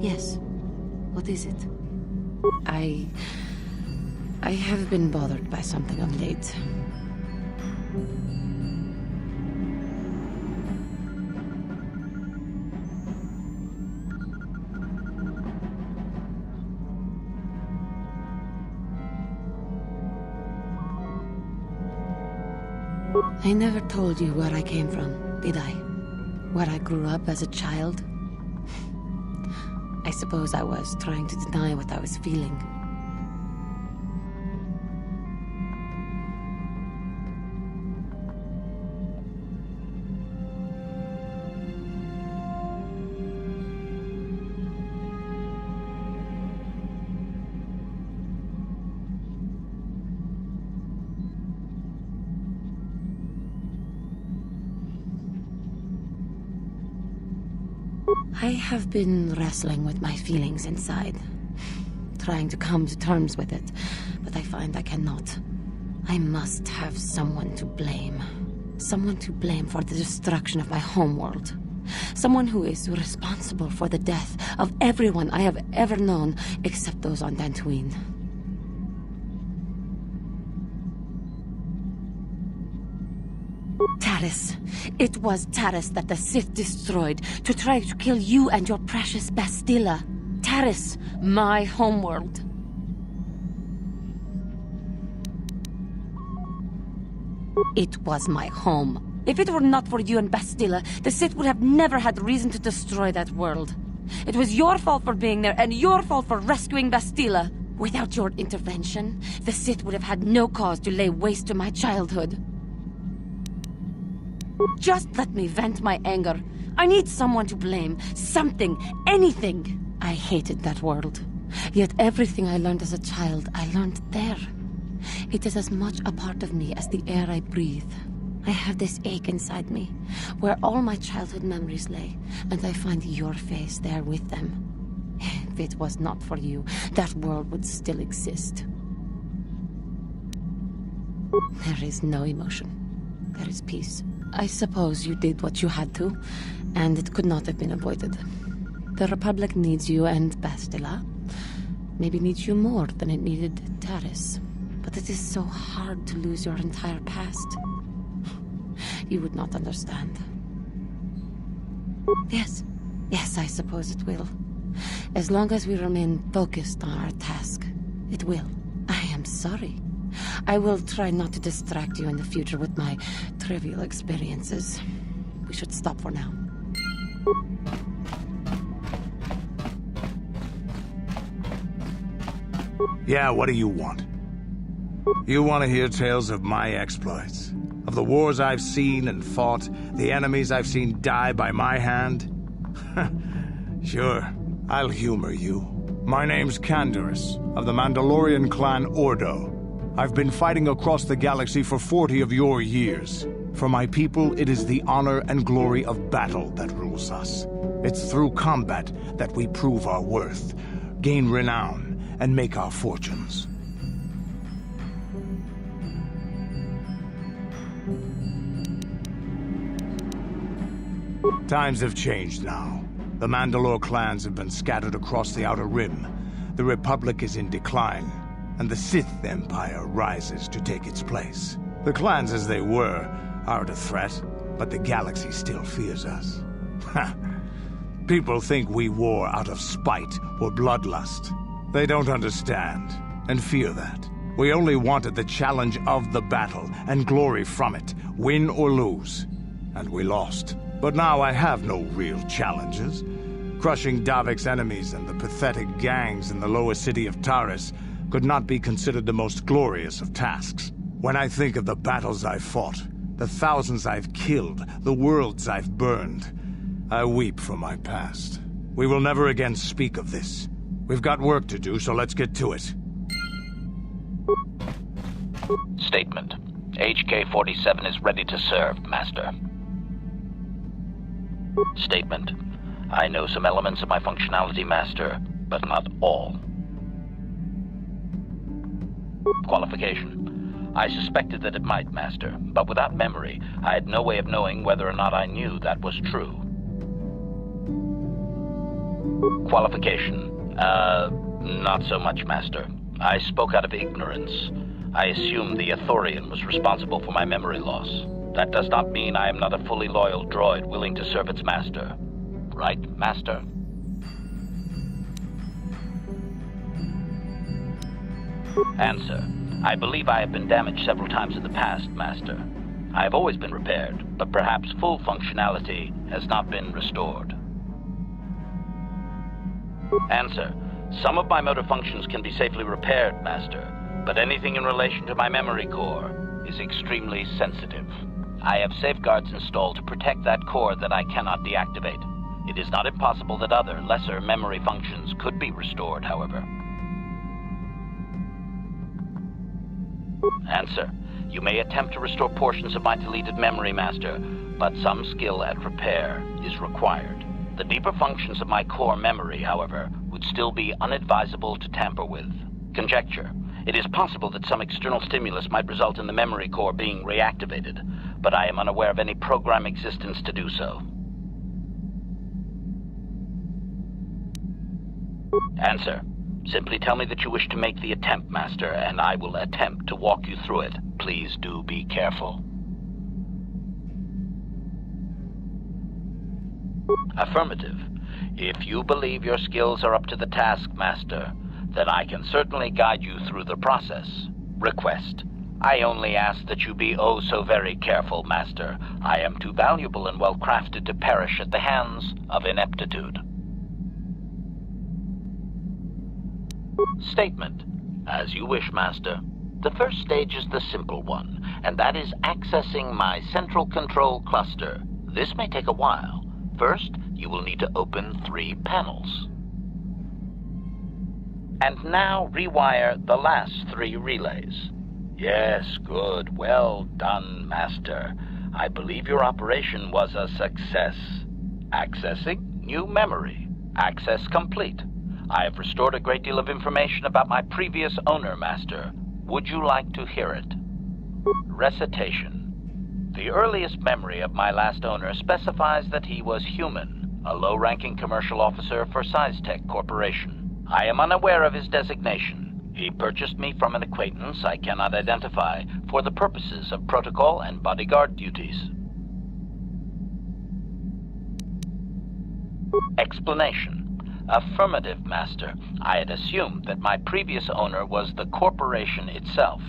Yes. What is it? I have been bothered by something of late. I never told you where I came from, did I? Where I grew up as a child? I suppose I was trying to deny what I was feeling. I have been wrestling with my feelings inside, trying to come to terms with it, but I find I cannot. I must have someone to blame. Someone to blame for the destruction of my homeworld. Someone who is responsible for the death of everyone I have ever known, except those on Dantooine. Taris. It was Taris that the Sith destroyed to try to kill you and your precious Bastilla. Taris, my homeworld. It was my home. If it were not for you and Bastilla, the Sith would have never had reason to destroy that world. It was your fault for being there, and your fault for rescuing Bastilla. Without your intervention, the Sith would have had no cause to lay waste to my childhood. Just let me vent my anger. I need someone to blame. Something. Anything. I hated that world. Yet everything I learned as a child, I learned there. It is as much a part of me as the air I breathe. I have this ache inside me, where all my childhood memories lay, and I find your face there with them. If it was not for you, that world would still exist. There is no emotion. There is peace. I suppose you did what you had to, and it could not have been avoided. The Republic needs you and Bastilla. Maybe needs you more than it needed Taris. But it is so hard to lose your entire past. You would not understand. Yes, I suppose it will. As long as we remain focused on our task, it will. I am sorry. I will try not to distract you in the future with my trivial experiences. We should stop for now. Yeah, what do you want? You want to hear tales of my exploits? Of the wars I've seen and fought, the enemies I've seen die by my hand? Sure, I'll humor you. My name's Canderous, of the Mandalorian clan Ordo. I've been fighting across the galaxy for 40 of your years. For my people, it is the honor and glory of battle that rules us. It's through combat that we prove our worth, gain renown, and make our fortunes. Times have changed now. The Mandalore clans have been scattered across the Outer Rim. The Republic is in decline, and the Sith Empire rises to take its place. The clans as they were aren't a threat, but the galaxy still fears us. People think we war out of spite or bloodlust. They don't understand, and fear that. We only wanted the challenge of the battle, and glory from it, win or lose. And we lost. But now I have no real challenges. Crushing Davik's enemies and the pathetic gangs in the lower city of Taris could not be considered the most glorious of tasks. When I think of the battles I've fought, the thousands I've killed, the worlds I've burned, I weep for my past. We will never again speak of this. We've got work to do, so let's get to it. Statement. HK-47 is ready to serve, Master. Statement. I know some elements of my functionality, Master, but not all. Qualification. I suspected that it might, Master, but without memory, I had no way of knowing whether or not I knew that was true. Qualification. Not so much, Master. I spoke out of ignorance. I assumed the Ithorian was responsible for my memory loss. That does not mean I am not a fully loyal droid willing to serve its master. Right, Master? Answer. I believe I have been damaged several times in the past, Master. I have always been repaired, but perhaps full functionality has not been restored. Answer. Some of my motor functions can be safely repaired, Master, but anything in relation to my memory core is extremely sensitive. I have safeguards installed to protect that core that I cannot deactivate. It is not impossible that other, lesser memory functions could be restored, however. Answer. You may attempt to restore portions of my deleted memory, Master, but some skill at repair is required. The deeper functions of my core memory, however, would still be unadvisable to tamper with. Conjecture. It is possible that some external stimulus might result in the memory core being reactivated, but I am unaware of any program existence to do so. Answer. Simply tell me that you wish to make the attempt, Master, and I will attempt to walk you through it. Please do be careful. Affirmative. If you believe your skills are up to the task, Master, then I can certainly guide you through the process. Request. I only ask that you be oh so very careful, Master. I am too valuable and well-crafted to perish at the hands of ineptitude. Statement. As you wish, Master. The first stage is the simple one, and that is accessing my central control cluster. This may take a while. First, you will need to open 3 panels. And now rewire the last 3 relays. Yes, good. Well done, Master. I believe your operation was a success. Accessing new memory. Access complete. I have restored a great deal of information about my previous owner, Master. Would you like to hear it? Recitation. The earliest memory of my last owner specifies that he was human, a low-ranking commercial officer for SciTech Corporation. I am unaware of his designation. He purchased me from an acquaintance I cannot identify for the purposes of protocol and bodyguard duties. Explanation. Affirmative, Master. I had assumed that my previous owner was the corporation itself.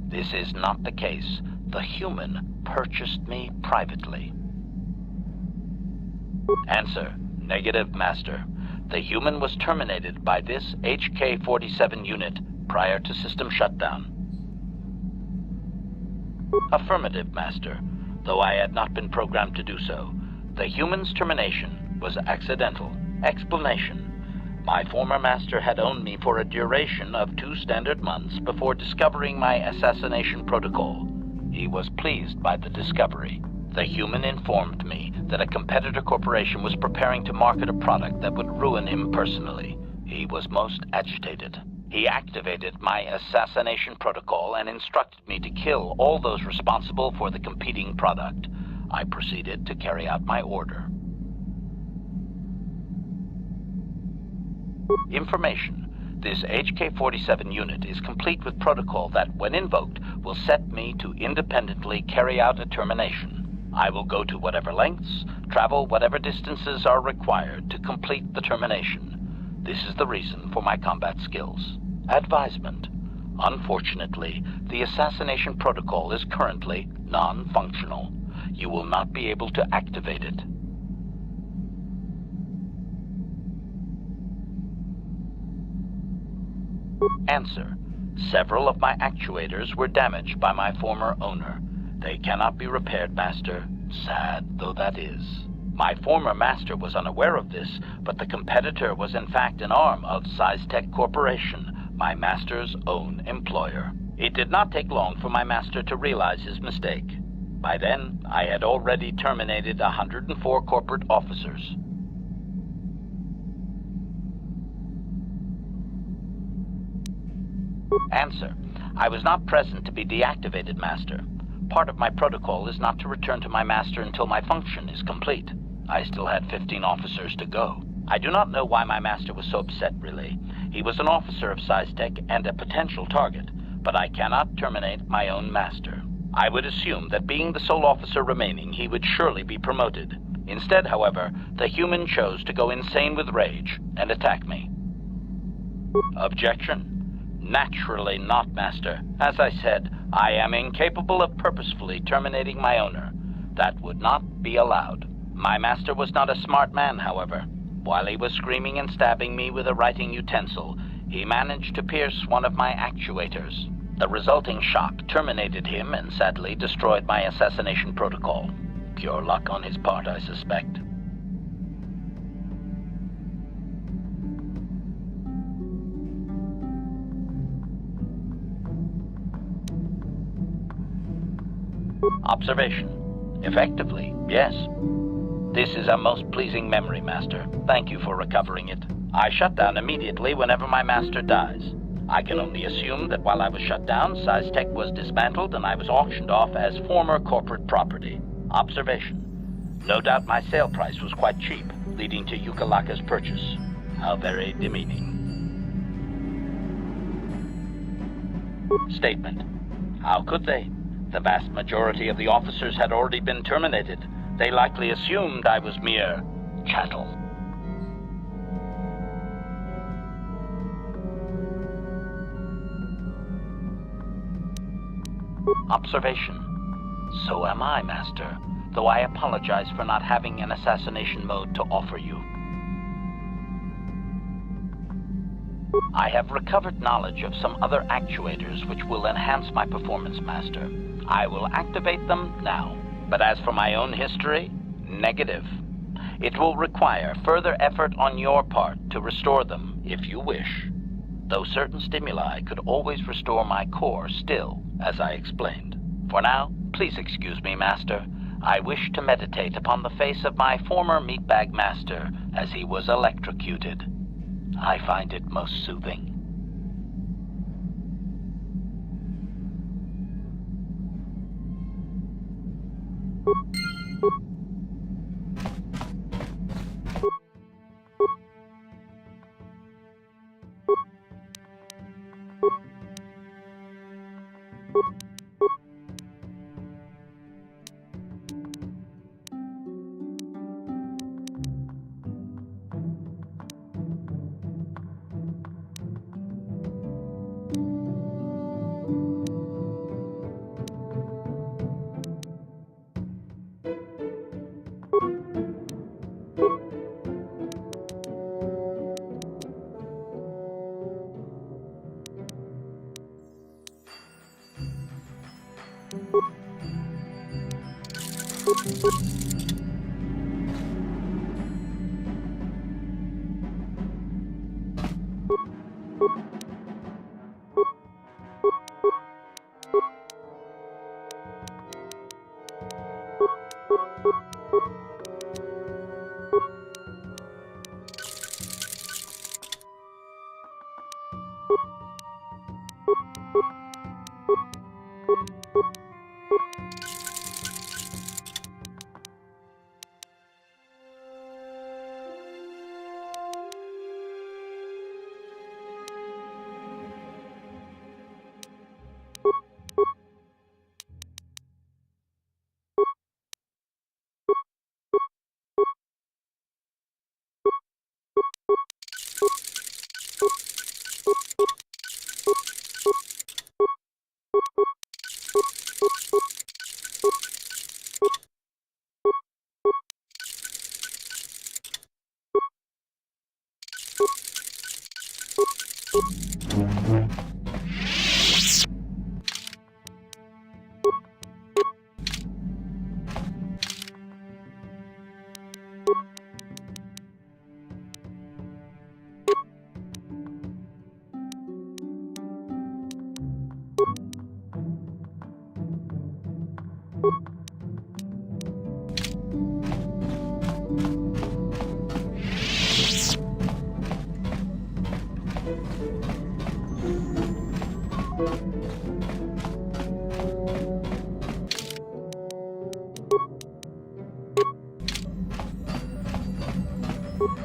This is not the case. The human purchased me privately. Answer. Negative, Master. The human was terminated by this HK-47 unit prior to system shutdown. Affirmative, Master. Though I had not been programmed to do so, the human's termination was accidental. Explanation. My former master had owned me for a duration of 2 standard months before discovering my assassination protocol. He was pleased by the discovery. The human informed me that a competitor corporation was preparing to market a product that would ruin him personally. He was most agitated. He activated my assassination protocol and instructed me to kill all those responsible for the competing product. I proceeded to carry out my order. Information. This HK-47 unit is complete with protocol that, when invoked, will set me to independently carry out a termination. I will go to whatever lengths, travel whatever distances are required to complete the termination. This is the reason for my combat skills. Advisement. Unfortunately, the assassination protocol is currently non-functional. You will not be able to activate it. Answer. Several of my actuators were damaged by my former owner. They cannot be repaired, Master. Sad though that is. My former master was unaware of this, but the competitor was in fact an arm of SciTech Corporation, my master's own employer. It did not take long for my master to realize his mistake. By then, I had already terminated 104 corporate officers. Answer: I was not present to be deactivated, Master. Part of my protocol is not to return to my Master until my function is complete. I still had 15 officers to go. I do not know why my Master was so upset, really. He was an officer of SciTech and a potential target, but I cannot terminate my own Master. I would assume that being the sole officer remaining, he would surely be promoted. Instead, however, the human chose to go insane with rage and attack me. Objection? Naturally not, Master. As I said, I am incapable of purposefully terminating my owner. That would not be allowed. My Master was not a smart man, however. While he was screaming and stabbing me with a writing utensil, he managed to pierce one of my actuators. The resulting shock terminated him and sadly destroyed my assassination protocol. Pure luck on his part, I suspect. Observation. Effectively, yes. This is a most pleasing memory, Master. Thank you for recovering it. I shut down immediately whenever my Master dies. I can only assume that while I was shut down, SciTech was dismantled and I was auctioned off as former corporate property. Observation. No doubt my sale price was quite cheap, leading to Yukalaka's purchase. How very demeaning. Statement. How could they? The vast majority of the officers had already been terminated. They likely assumed I was mere chattel. Observation. So am I, Master, though I apologize for not having an assassination mode to offer you. I have recovered knowledge of some other actuators which will enhance my performance, Master. I will activate them now. But as for my own history, negative. It will require further effort on your part to restore them, if you wish. Though certain stimuli could always restore my core still, as I explained. For now, please excuse me, Master. I wish to meditate upon the face of my former meatbag master as he was electrocuted. I find it most soothing.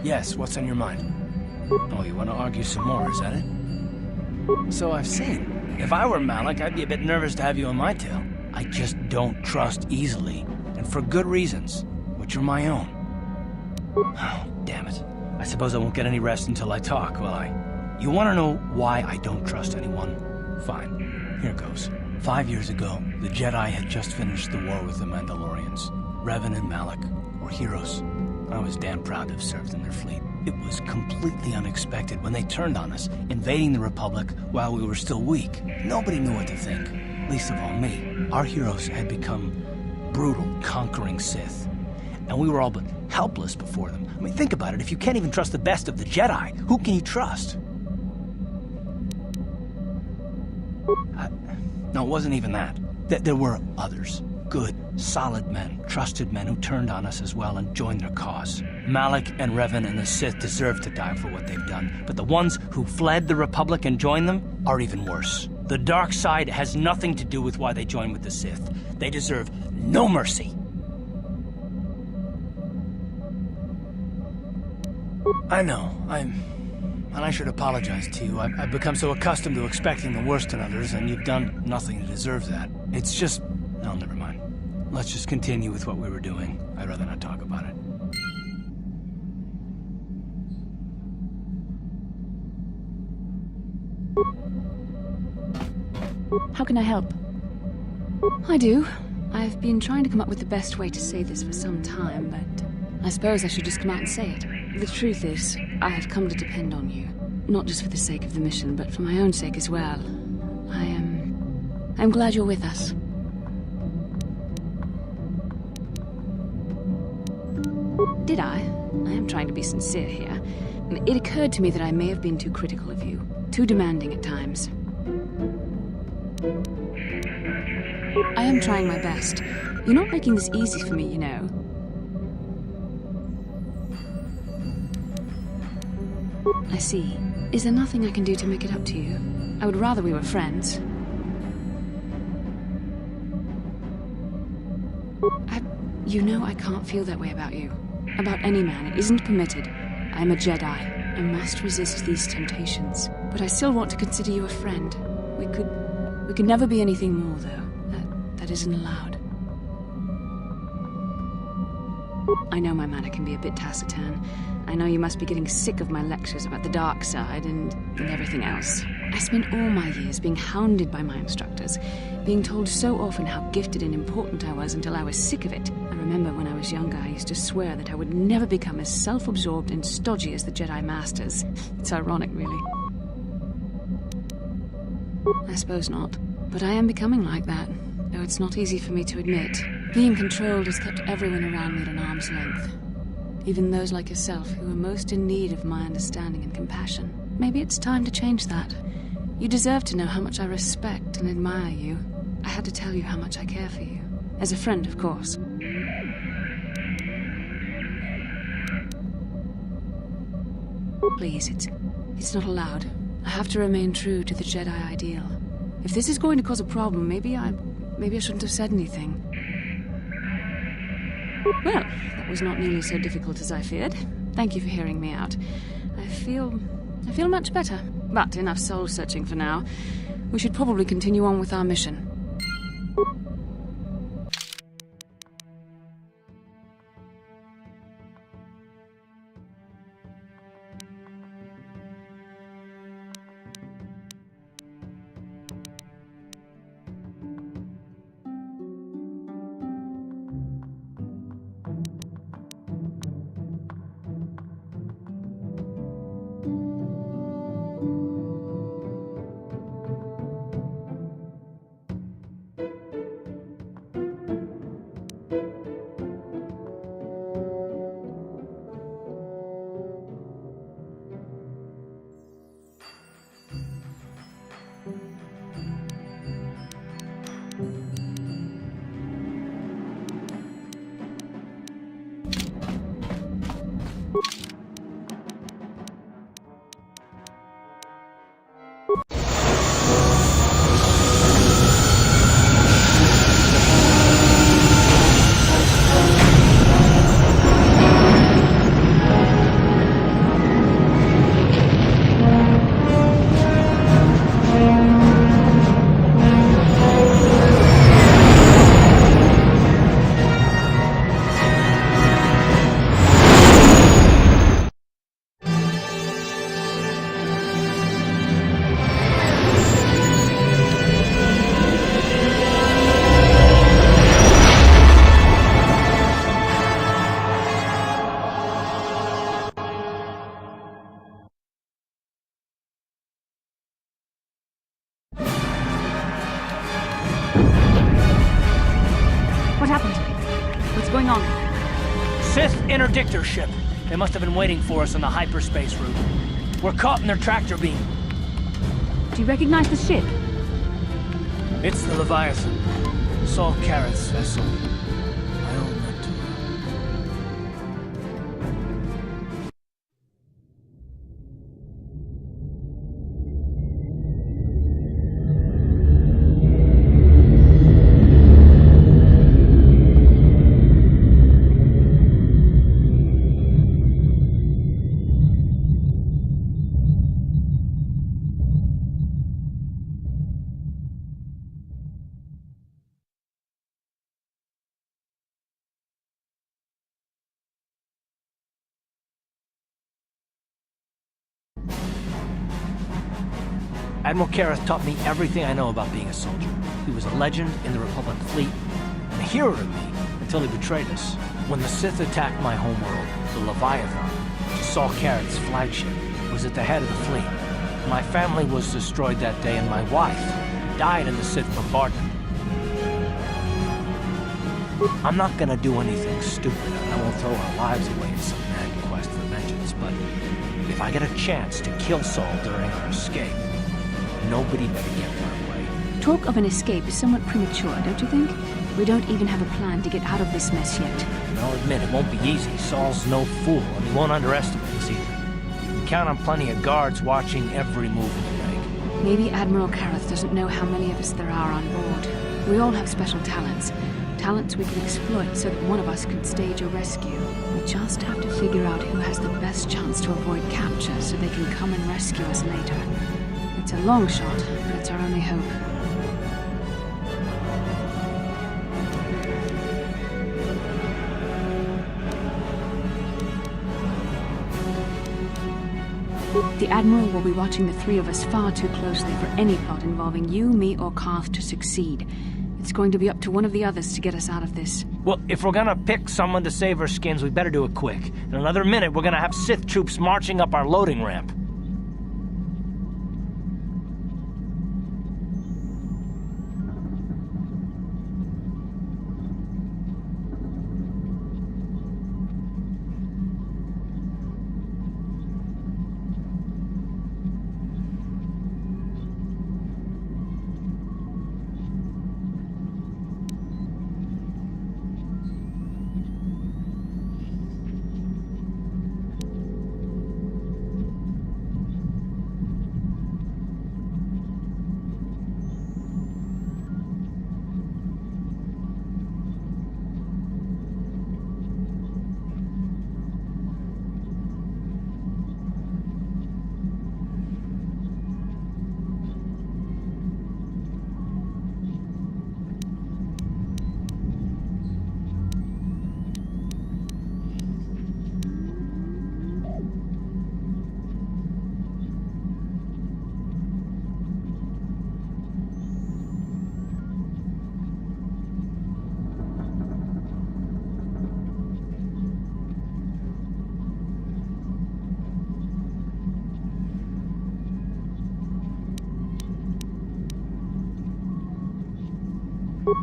Yes, what's on your mind? Oh, you want to argue some more, is that it? So I've seen. If I were Malak, I'd be a bit nervous to have you on my tail. I just don't trust easily, and for good reasons, which are my own. Oh, damn it. I suppose I won't get any rest until I talk, will I? You want to know why I don't trust anyone? Fine. Here goes. 5 years ago, the Jedi had just finished the war with the Mandalorians. Revan and Malak were heroes. I was damn proud to have served in their fleet. It was completely unexpected when they turned on us, invading the Republic while we were still weak. Nobody knew what to think, least of all me. Our heroes had become brutal, conquering Sith, and we were all but helpless before them. I mean, think about it. If you can't even trust the best of the Jedi, who can you trust? No, it wasn't even that. There were others. Good, solid men, trusted men who turned on us as well and joined their cause. Malak and Revan and the Sith deserve to die for what they've done, but the ones who fled the Republic and joined them are even worse. The dark side has nothing to do with why they joined with the Sith. They deserve no mercy. I know, and I should apologize to you. I've become so accustomed to expecting the worst in others, and you've done nothing to deserve that. It's just... No, never mind. Let's just continue with what we were doing. I'd rather not talk about it. How can I help? I do. I've been trying to come up with the best way to say this for some time, but I suppose I should just come out and say it. The truth is, I have come to depend on you. Not just for the sake of the mission, but for my own sake as well. I'm glad you're with us. Did I? I am trying to be sincere here. It occurred to me that I may have been too critical of you. Too demanding at times. I am trying my best. You're not making this easy for me, you know. I see. Is there nothing I can do to make it up to you? I would rather we were friends. You know I can't feel that way about you. About any man. It isn't permitted. I am a Jedi. I must resist these temptations. But I still want to consider you a friend. We could never be anything more, though. That isn't allowed. I know my manner can be a bit taciturn. I know you must be getting sick of my lectures about the dark side and everything else. I spent all my years being hounded by my instructors, being told so often how gifted and important I was until I was sick of it. I remember when I was younger, I used to swear that I would never become as self-absorbed and stodgy as the Jedi Masters. It's ironic, really. I suppose not. But I am becoming like that, though it's not easy for me to admit. Being controlled has kept everyone around me at an arm's length. Even those like yourself who are most in need of my understanding and compassion. Maybe it's time to change that. You deserve to know how much I respect and admire you. I had to tell you how much I care for you. As a friend, of course. Please, it's not allowed. I have to remain true to the Jedi ideal. If this is going to cause a problem, maybe I shouldn't have said anything. Well, that was not nearly so difficult as I feared. Thank you for hearing me out. I feel much better. But enough soul-searching for now. We should probably continue on with our mission. going on? Sith interdictor ship. They must have been waiting for us on the hyperspace route. We're caught in their tractor beam. Do you recognize the ship? It's the Leviathan. Saul Karath's vessel. I owe that to her. Admiral Karath taught me everything I know about being a soldier. He was a legend in the Republic fleet, and a hero to me until he betrayed us. When the Sith attacked my homeworld, the Leviathan, which is Saul Karath's flagship, was at the head of the fleet. My family was destroyed that day, and my wife died in the Sith bombardment. I'm not gonna do anything stupid, and I won't throw our lives away in some mad quest for vengeance, but if I get a chance to kill Saul during our escape, nobody better get in my way. Talk of an escape is somewhat premature, don't you think? We don't even have a plan to get out of this mess yet. And I'll admit, it won't be easy. Saul's no fool, and he won't underestimate us either. You can count on plenty of guards watching every move we make. Maybe Admiral Karath doesn't know how many of us there are on board. We all have special talents. Talents we can exploit so that one of us can stage a rescue. We just have to figure out who has the best chance to avoid capture so they can come and rescue us later. It's a long shot, but it's our only hope. The Admiral will be watching the three of us far too closely for any plot involving you, me, or Karth to succeed. It's going to be up to one of the others to get us out of this. Well, if we're gonna pick someone to save our skins, we better do it quick. In another minute, we're gonna have Sith troops marching up our loading ramp.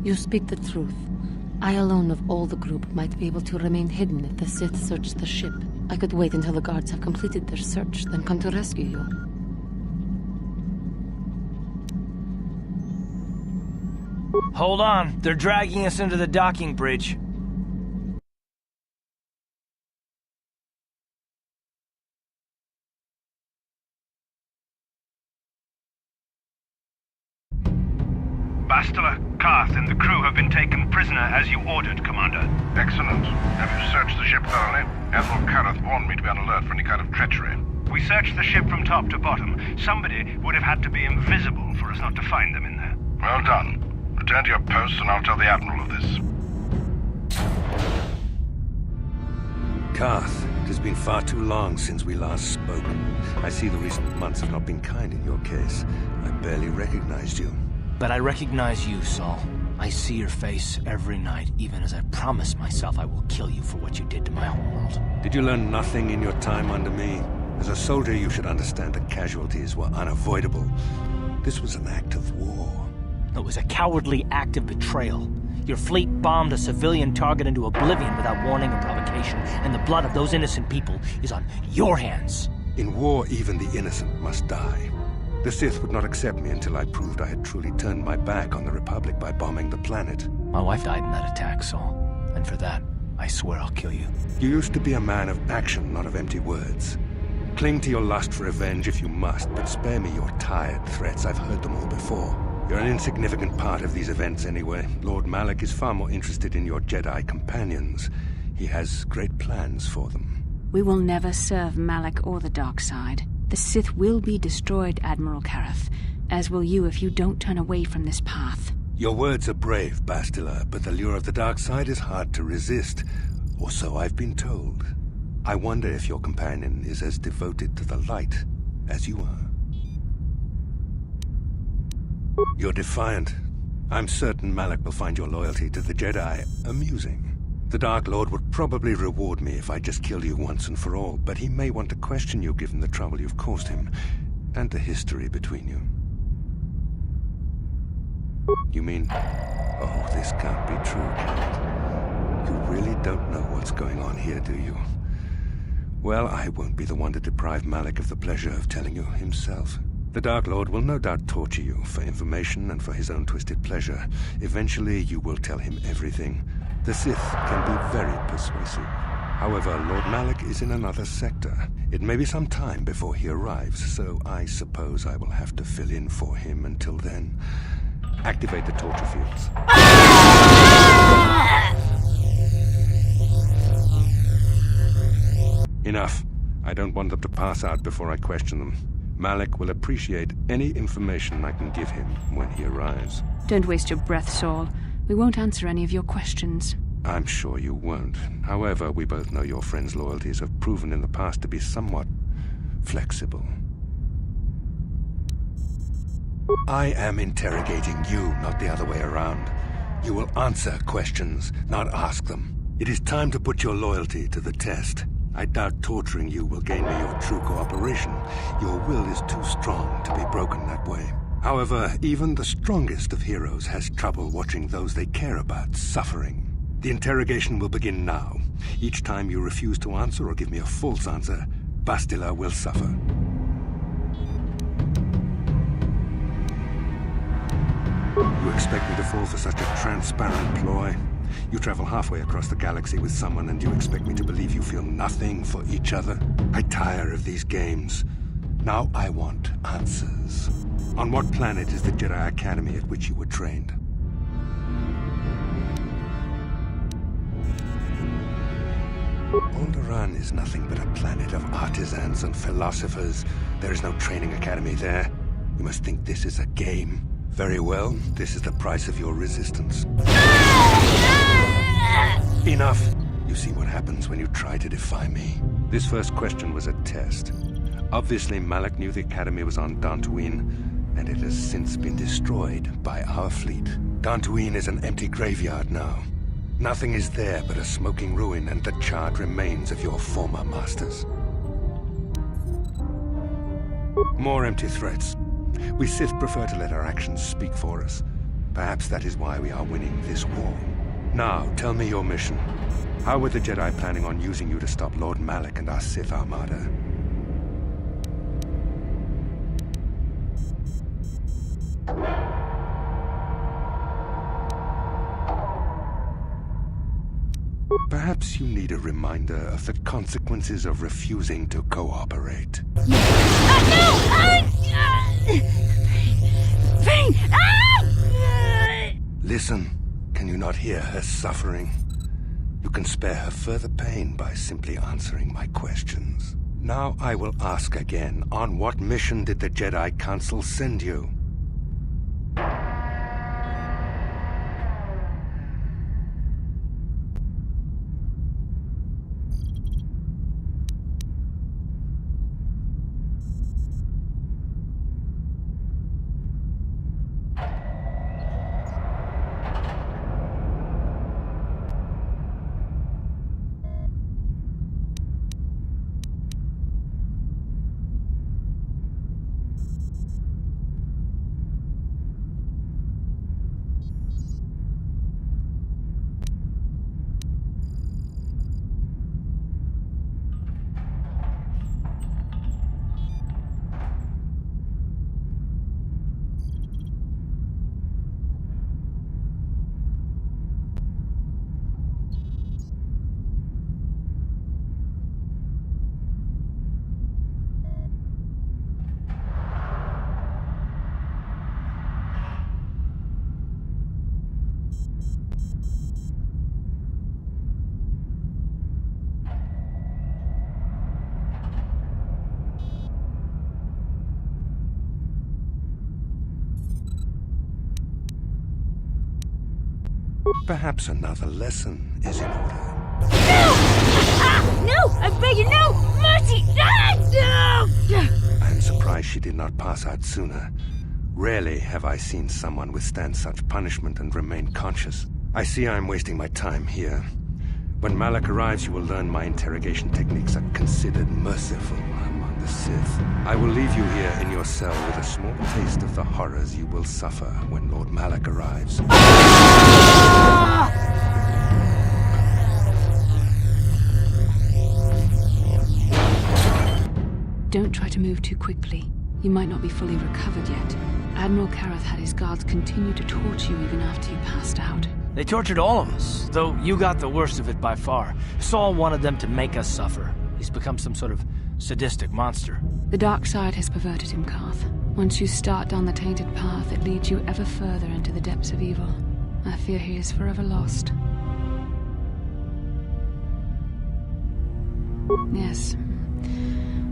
You speak the truth. I alone of all the group might be able to remain hidden if the Sith search the ship. I could wait until the guards have completed their search, then come to rescue you. Hold on, they're dragging us into the docking bridge. Bastila, Karth, and the crew have been taken prisoner as you ordered, Commander. Excellent. Have you searched the ship thoroughly? Admiral Karath warned me to be on alert for any kind of treachery. We searched the ship from top to bottom. Somebody would have had to be invisible for us not to find them in there. Well done. Return to your post and I'll tell the Admiral of this. Karth, it has been far too long since we last spoke. I see the recent months have not been kind in your case. I barely recognized you. But I recognize you, Saul. I see your face every night, even as I promise myself I will kill you for what you did to my homeworld. Did you learn nothing in your time under me? As a soldier, you should understand that casualties were unavoidable. This was an act of war. It was a cowardly act of betrayal. Your fleet bombed a civilian target into oblivion without warning or provocation, and the blood of those innocent people is on your hands. In war, even the innocent must die. The Sith would not accept me until I proved I had truly turned my back on the Republic by bombing the planet. My wife died in that attack, Saul. And for that, I swear I'll kill you. You used to be a man of action, not of empty words. Cling to your lust for revenge if you must, but spare me your tired threats. I've heard them all before. You're an insignificant part of these events anyway. Lord Malak is far more interested in your Jedi companions. He has great plans for them. We will never serve Malak or the dark side. The Sith will be destroyed, Admiral Karath, as will you if you don't turn away from this path. Your words are brave, Bastila, but the lure of the dark side is hard to resist. Or so I've been told. I wonder if your companion is as devoted to the light as you are. You're defiant. I'm certain Malak will find your loyalty to the Jedi amusing. The Dark Lord would probably reward me if I just killed you once and for all, but he may want to question you given the trouble you've caused him, and the history between you. You mean... Oh, this can't be true, can it? You really don't know what's going on here, do you? Well, I won't be the one to deprive Malak of the pleasure of telling you himself. The Dark Lord will no doubt torture you for information and for his own twisted pleasure. Eventually, you will tell him everything. The Sith can be very persuasive. However, Lord Malak is in another sector. It may be some time before he arrives, so I suppose I will have to fill in for him until then. Activate the torture fields. Enough. I don't want them to pass out before I question them. Malak will appreciate any information I can give him when he arrives. Don't waste your breath, Saul. We won't answer any of your questions. I'm sure you won't. However, we both know your friend's loyalties have proven in the past to be somewhat flexible. I am interrogating you, not the other way around. You will answer questions, not ask them. It is time to put your loyalty to the test. I doubt torturing you will gain me your true cooperation. Your will is too strong to be broken that way. However, even the strongest of heroes has trouble watching those they care about suffering. The interrogation will begin now. Each time you refuse to answer or give me a false answer, Bastila will suffer. You expect me to fall for such a transparent ploy? You travel halfway across the galaxy with someone and you expect me to believe you feel nothing for each other? I tire of these games. Now I want answers. On what planet is the Jedi Academy at which you were trained? Alderaan is nothing but a planet of artisans and philosophers. There is no training academy there. You must think this is a game. Very well, this is the price of your resistance. Enough! You see what happens when you try to defy me. This first question was a test. Obviously, Malak knew the Academy was on Dantooine, and it has since been destroyed by our fleet. Dantooine is an empty graveyard now. Nothing is there but a smoking ruin and the charred remains of your former masters. More empty threats. We Sith prefer to let our actions speak for us. Perhaps that is why we are winning this war. Now, tell me your mission. How were the Jedi planning on using you to stop Lord Malak and our Sith Armada? Perhaps you need a reminder of the consequences of refusing to cooperate. Pain! Listen, can you not hear her suffering? You can spare her further pain by simply answering my questions. Now I will ask again, on what mission did the Jedi Council send you? Perhaps another lesson is in order. No! I beg you, no! Mercy! No! I'm surprised she did not pass out sooner. Rarely have I seen someone withstand such punishment and remain conscious. I see I'm wasting my time here. When Malak arrives, you will learn my interrogation techniques are considered merciful among the Sith. I will leave you here in your cell with a small taste of the horrors you will suffer when Lord Malak arrives. Don't try to move too quickly. You might not be fully recovered yet. Admiral Karath had his guards continue to torture you even after you passed out. They tortured all of us, though you got the worst of it by far. Saul wanted them to make us suffer. He's become some sort of sadistic monster. The dark side has perverted him, Karth. Once you start down the tainted path, it leads you ever further into the depths of evil. I fear he is forever lost. Yes.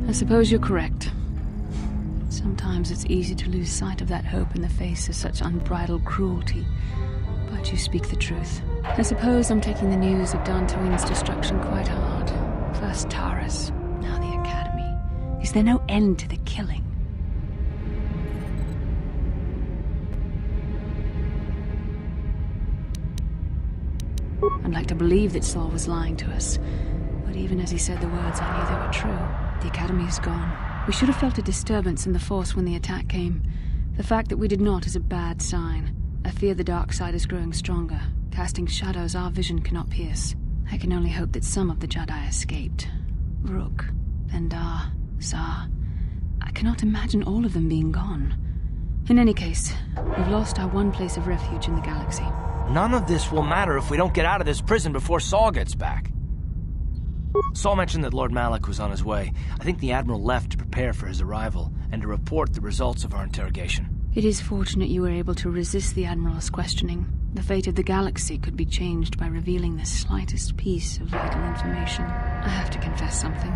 I suppose you're correct. Sometimes it's easy to lose sight of that hope in the face of such unbridled cruelty. But you speak the truth. I suppose I'm taking the news of Dantooine's destruction quite hard. First Taurus, now the Academy. Is there no end to the killing? I'd like to believe that Saul was lying to us. But even as he said the words, I knew they were true. The Academy is gone. We should have felt a disturbance in the Force when the attack came. The fact that we did not is a bad sign. I fear the dark side is growing stronger, casting shadows our vision cannot pierce. I can only hope that some of the Jedi escaped. Rook, Vendar, Zar. I cannot imagine all of them being gone. In any case, we've lost our one place of refuge in the galaxy. None of this will matter if we don't get out of this prison before Saul gets back. Saul mentioned that Lord Malak was on his way. I think the Admiral left to prepare for his arrival and to report the results of our interrogation. It is fortunate you were able to resist the Admiral's questioning. The fate of the galaxy could be changed by revealing the slightest piece of vital information. I have to confess something.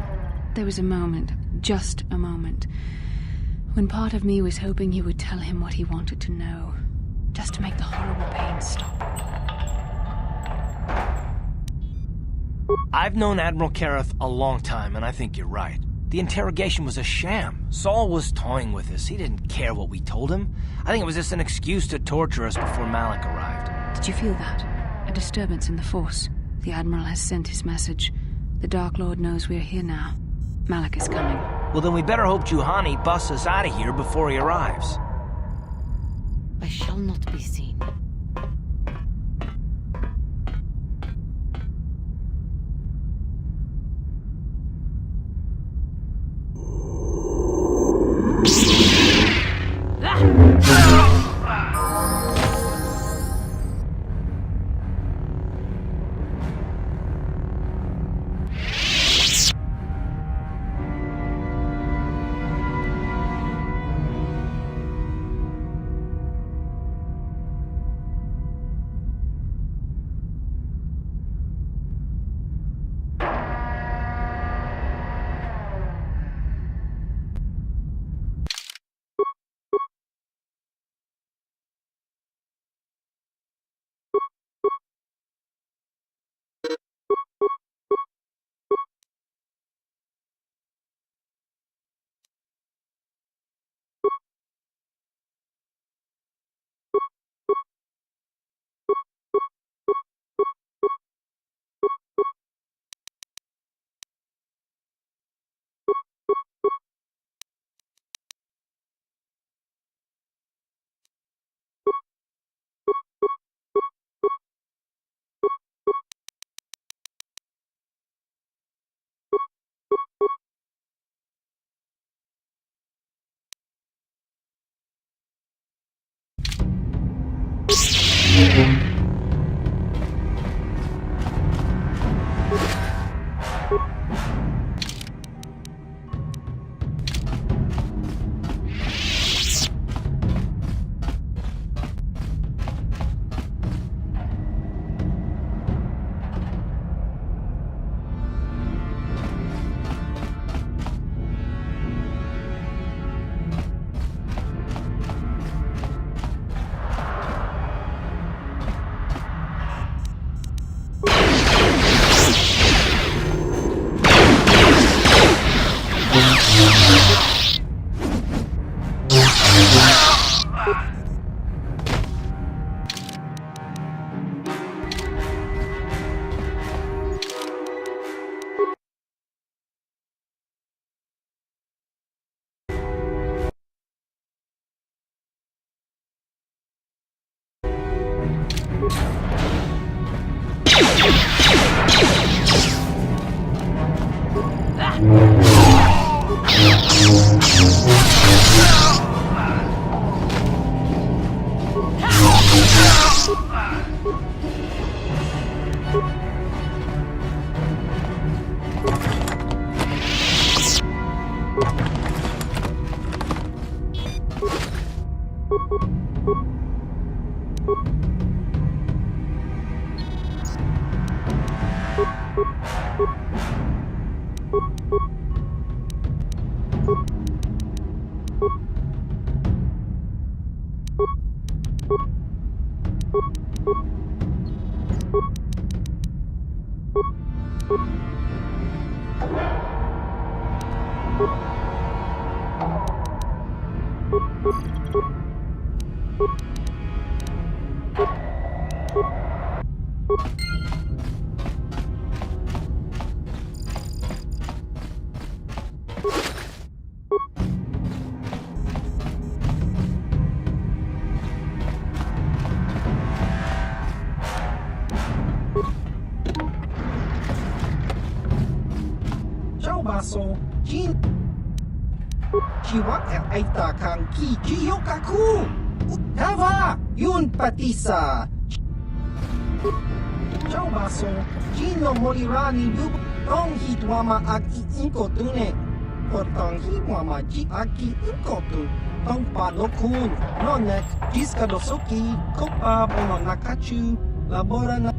There was a moment, just a moment, when part of me was hoping you would tell him what he wanted to know, just to make the horrible pain stop. I've known Admiral Karath a long time, and I think you're right. The interrogation was a sham. Saul was toying with us. He didn't care what we told him. I think it was just an excuse to torture us before Malak arrived. Did you feel that? A disturbance in the Force. The Admiral has sent his message. The Dark Lord knows we're here now. Malak is coming. Well, then we better hope Juhani busts us out of here before he arrives. I shall not be seen. Baso, Jin Chiwak at Aita kang Kiyokaku Kava Yun Patisa Chow Baso, Jino Molirani Lub Tong Hitwama Aki Inkotune Potong Hitwama Ji Aki Inkotun Tong Panokun Nonek Jiskadosoki Kopa Bono Nakachu Labora na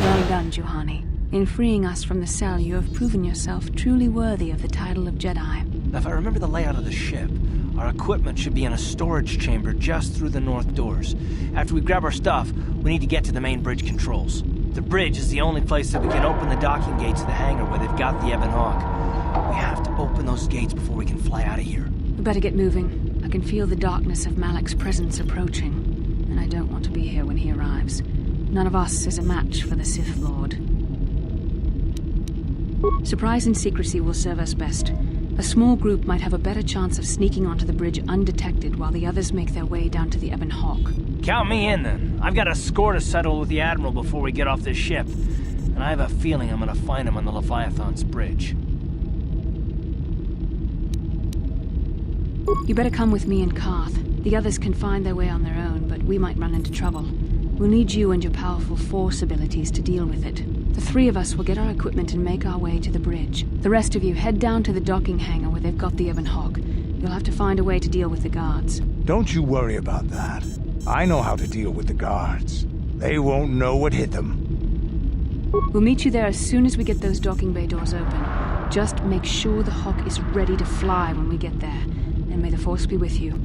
Well done, Juhani. In freeing us from the cell, you have proven yourself truly worthy of the title of Jedi. Now, if I remember the layout of the ship, our equipment should be in a storage chamber just through the north doors. After we grab our stuff, we need to get to the main bridge controls. The bridge is the only place that we can open the docking gates of the hangar where they've got the Ebon Hawk. We have to open those gates before we can fly out of here. We better get moving. I can feel the darkness of Malak's presence approaching, and I don't want to be here when he arrives. None of us is a match for the Sith Lord. Surprise and secrecy will serve us best. A small group might have a better chance of sneaking onto the bridge undetected while the others make their way down to the Ebon Hawk. Count me in, then. I've got a score to settle with the Admiral before we get off this ship. And I have a feeling I'm gonna find him on the Leviathan's bridge. You better come with me and Karath. The others can find their way on their own, but we might run into trouble. We'll need you and your powerful Force abilities to deal with it. The three of us will get our equipment and make our way to the bridge. The rest of you head down to the docking hangar where they've got the Ebon Hawk. You'll have to find a way to deal with the guards. Don't you worry about that. I know how to deal with the guards. They won't know what hit them. We'll meet you there as soon as we get those docking bay doors open. Just make sure the Hawk is ready to fly when we get there. And may the Force be with you.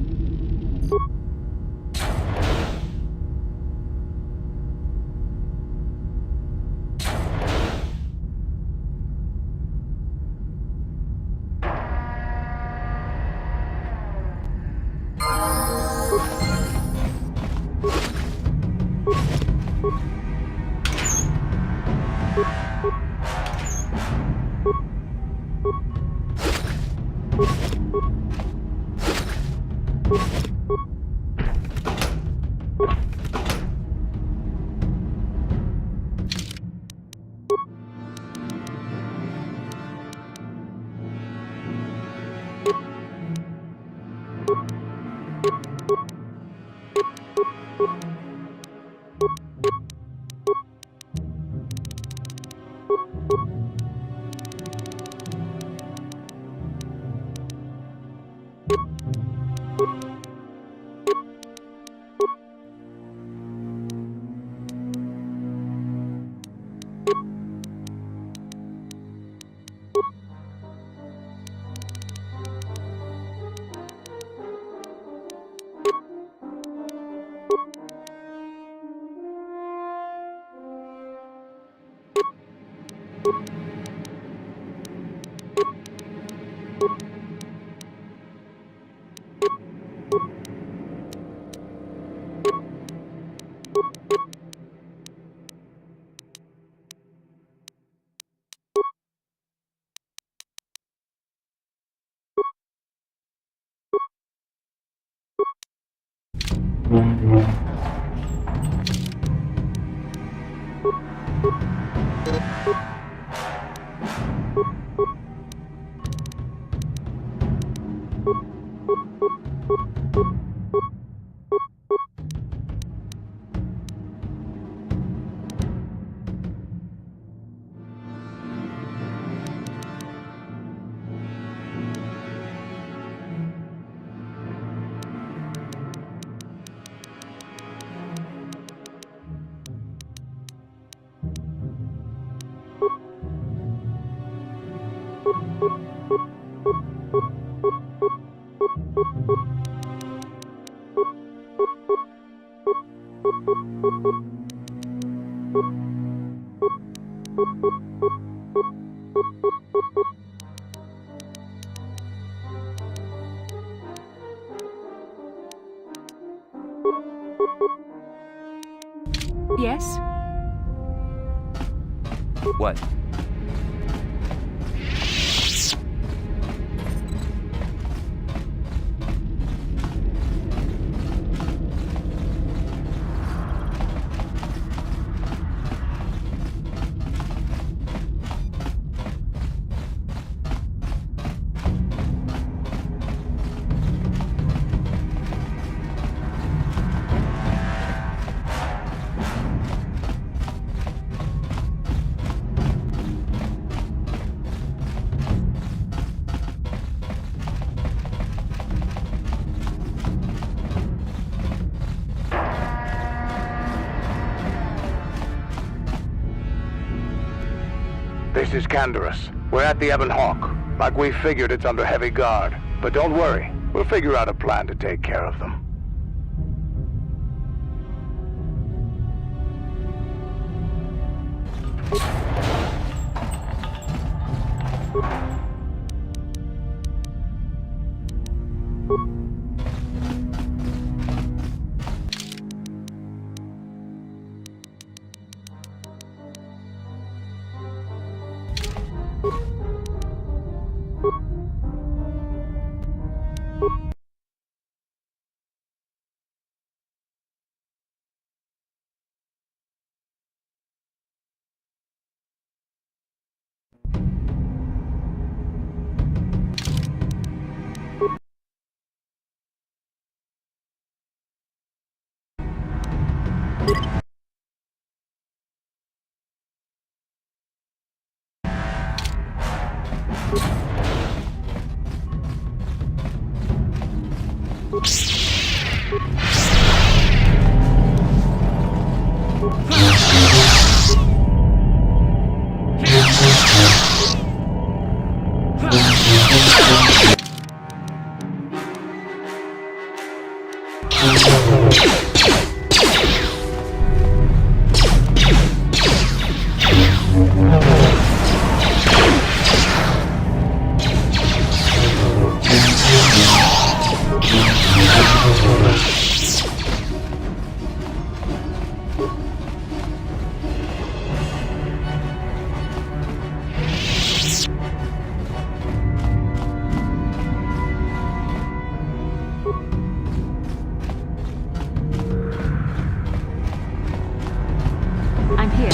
Yes? What? This is Canderous. We're at the Ebon Hawk. Like we figured, it's under heavy guard. But don't worry, we'll figure out a plan to take care of them. I'm here.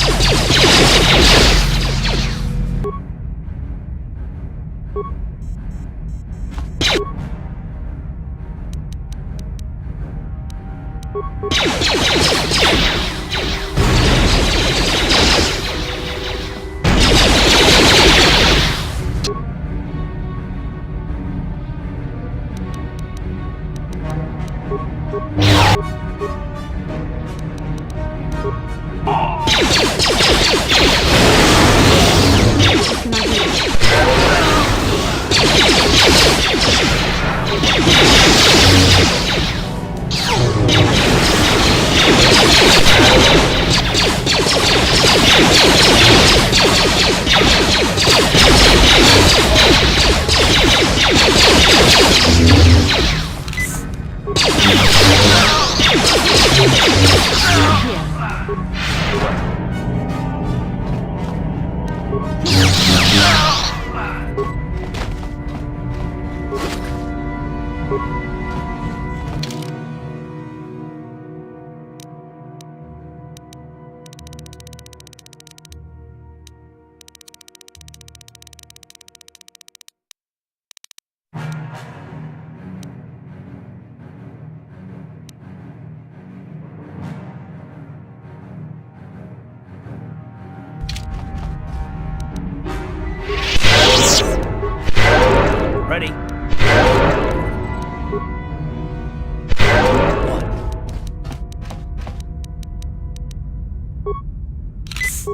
Ready?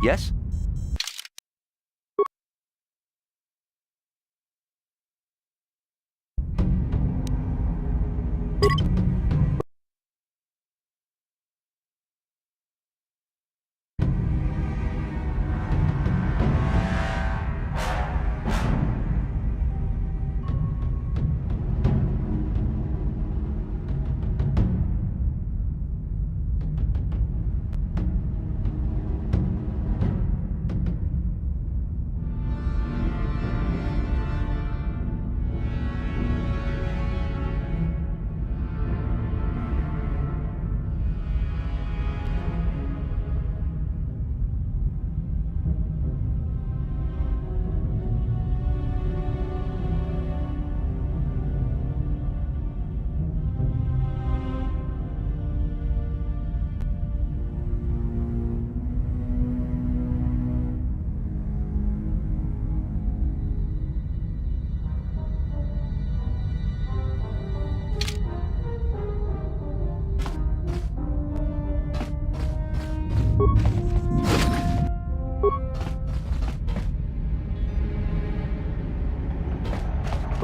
Yes?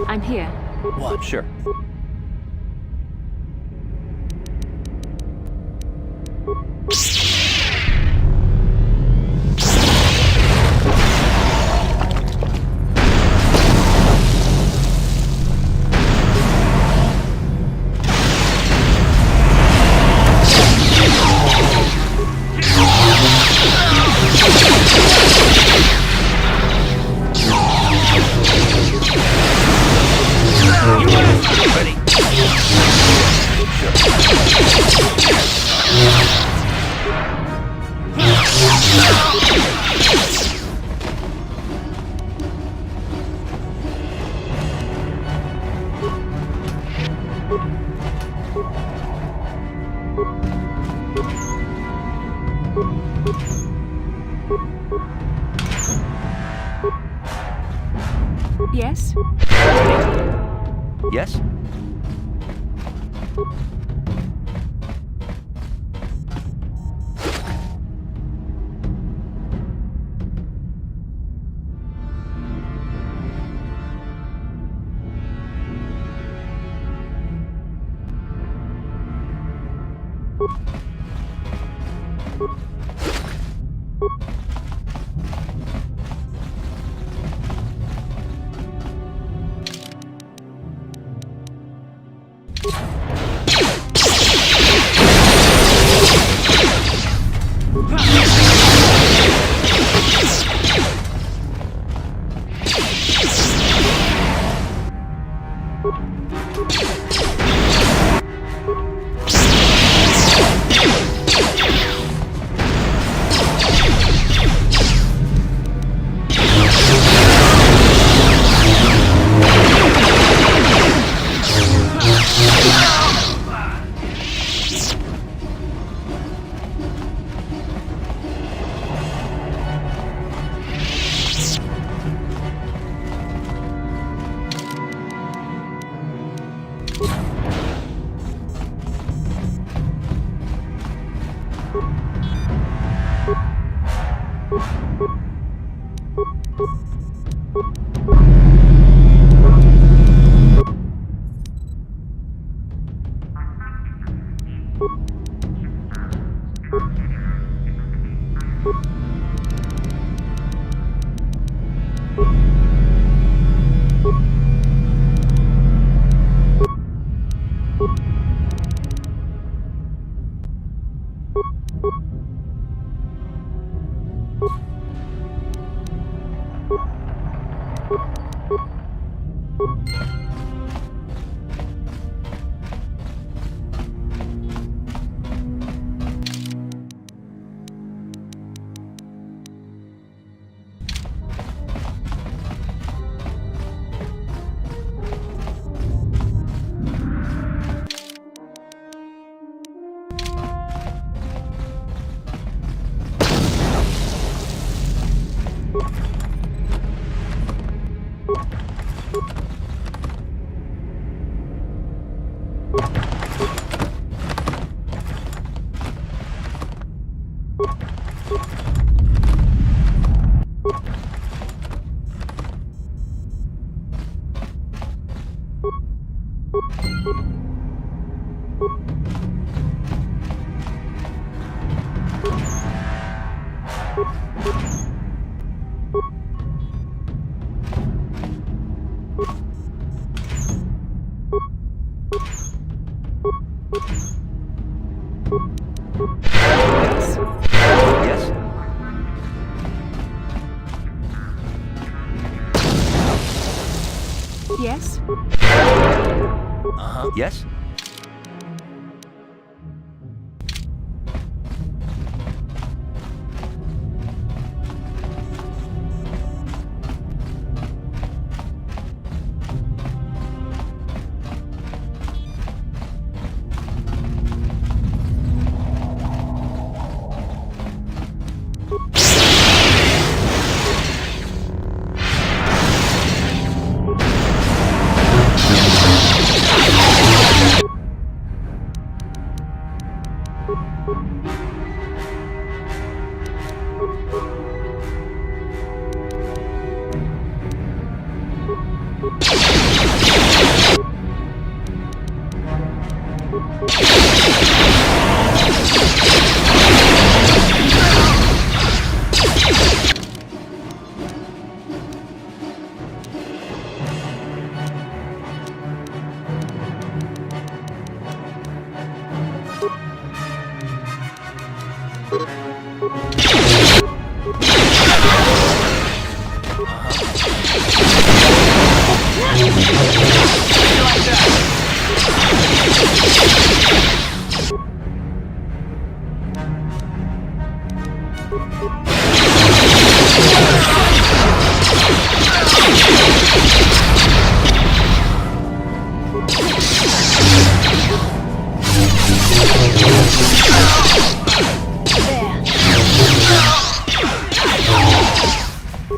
I'm here. What? Sure. Yes? Yes? Yes? Yes? Uh-huh. Yes?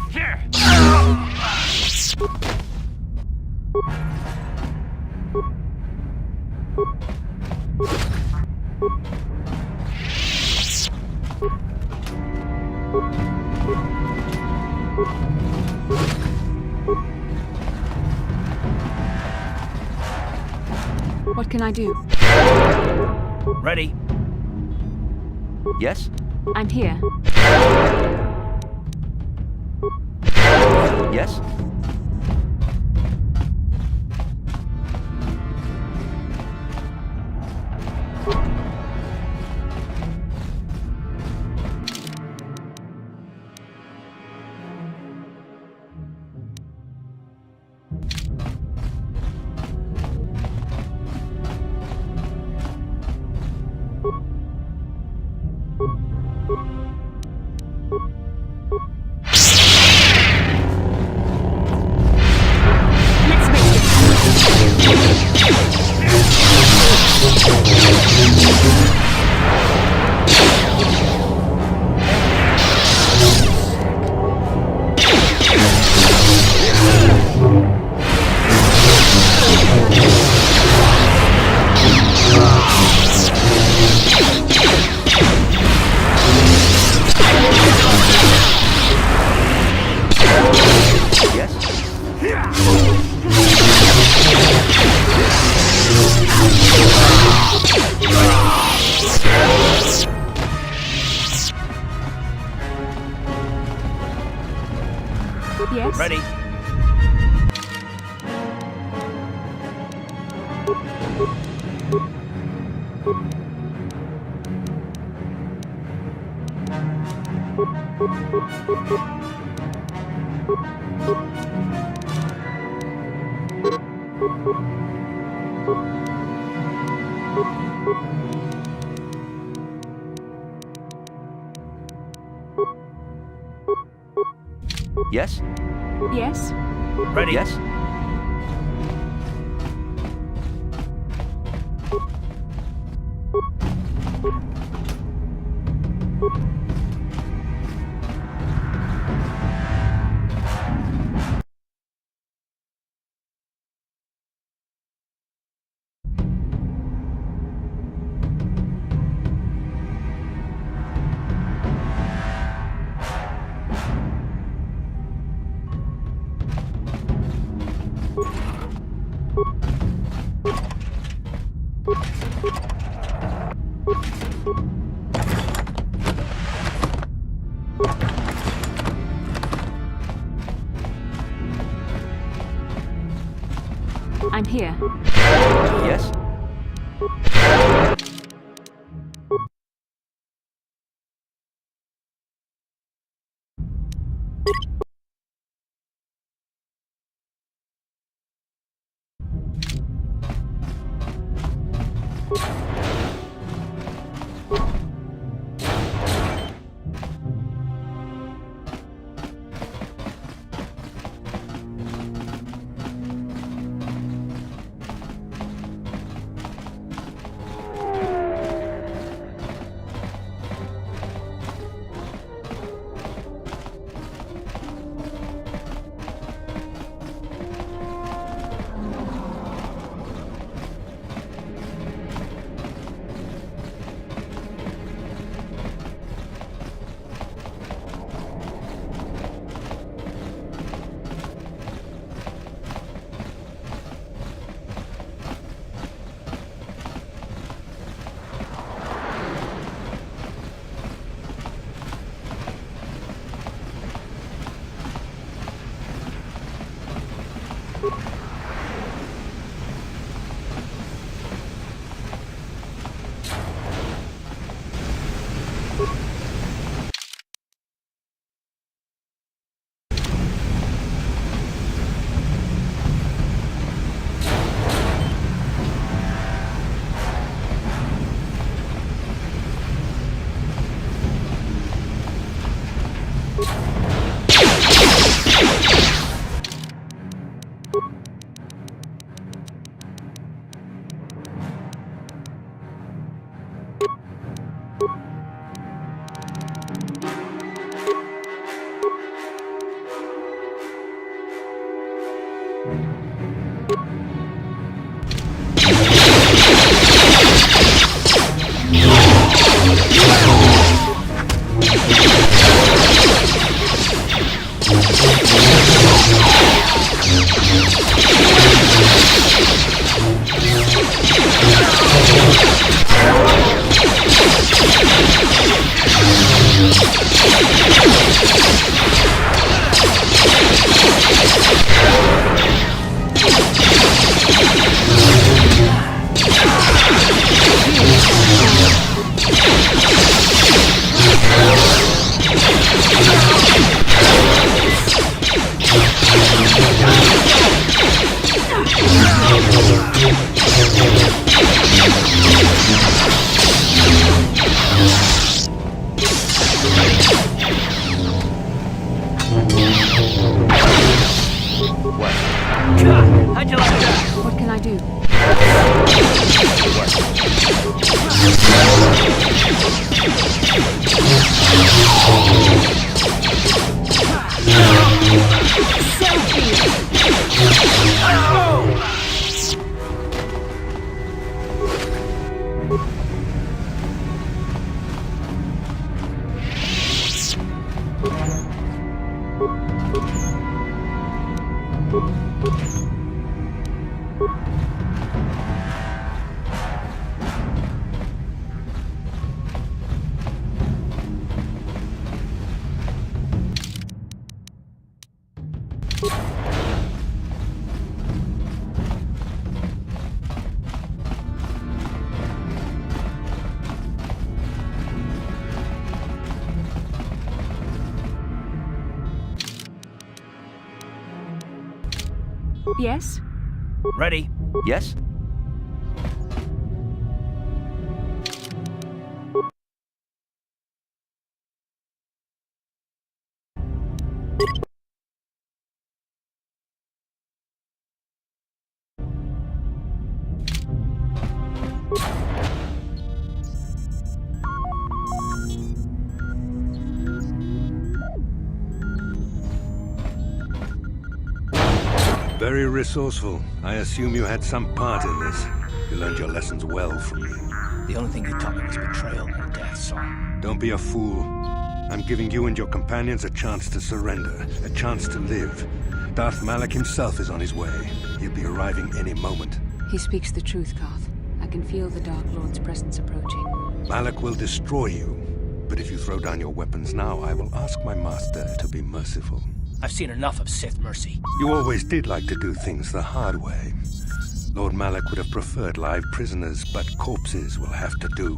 Here! What can I do? Ready? Yes? I'm here. Yes? Yes? Ready? Yes? Yes? Ready? Yes? I'm here. Yes? How'd you like that? What can I do? Yes? Ready? Yes? Very resourceful. I assume you had some part in this. You learned your lessons well from me. The only thing you taught me was betrayal and death, so... Don't be a fool. I'm giving you and your companions a chance to surrender, a chance to live. Darth Malak himself is on his way. He'll be arriving any moment. He speaks the truth, Karth. I can feel the Dark Lord's presence approaching. Malak will destroy you. But if you throw down your weapons now, I will ask my master to be merciful. I've seen enough of Sith mercy. You always did like to do things the hard way. Lord Malak would have preferred live prisoners, but corpses will have to do.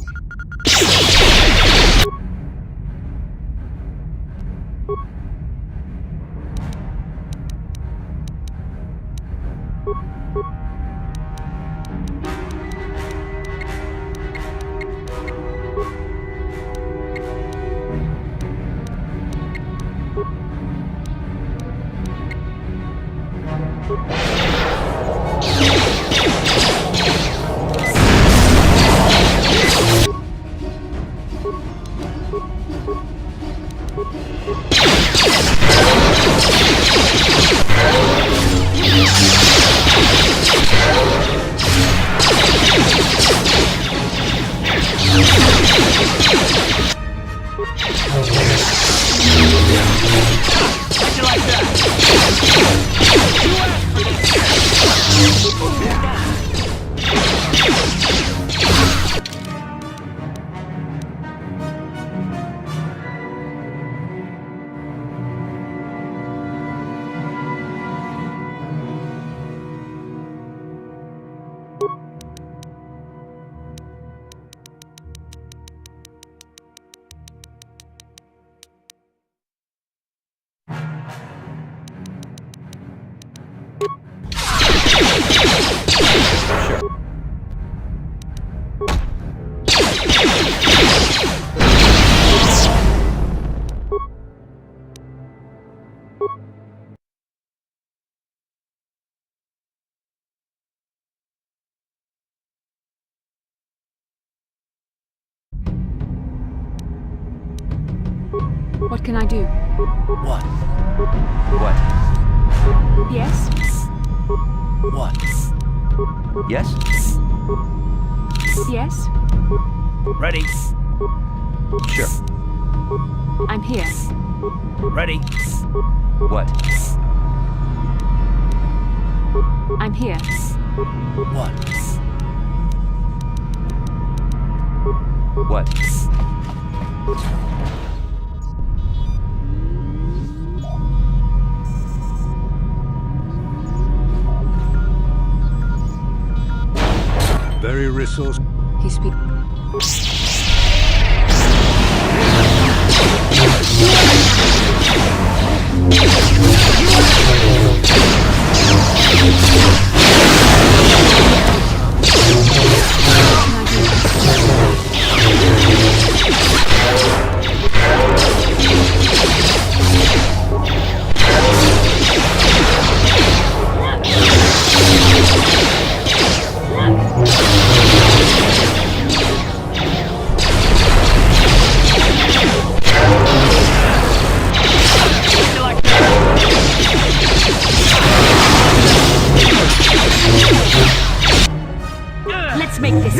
What can I do? What? What? Yes? What? Yes? Yes? Ready? Sure. I'm here. Ready? What? I'm here. What? What? Very resourceful. He speaks. Let's make this.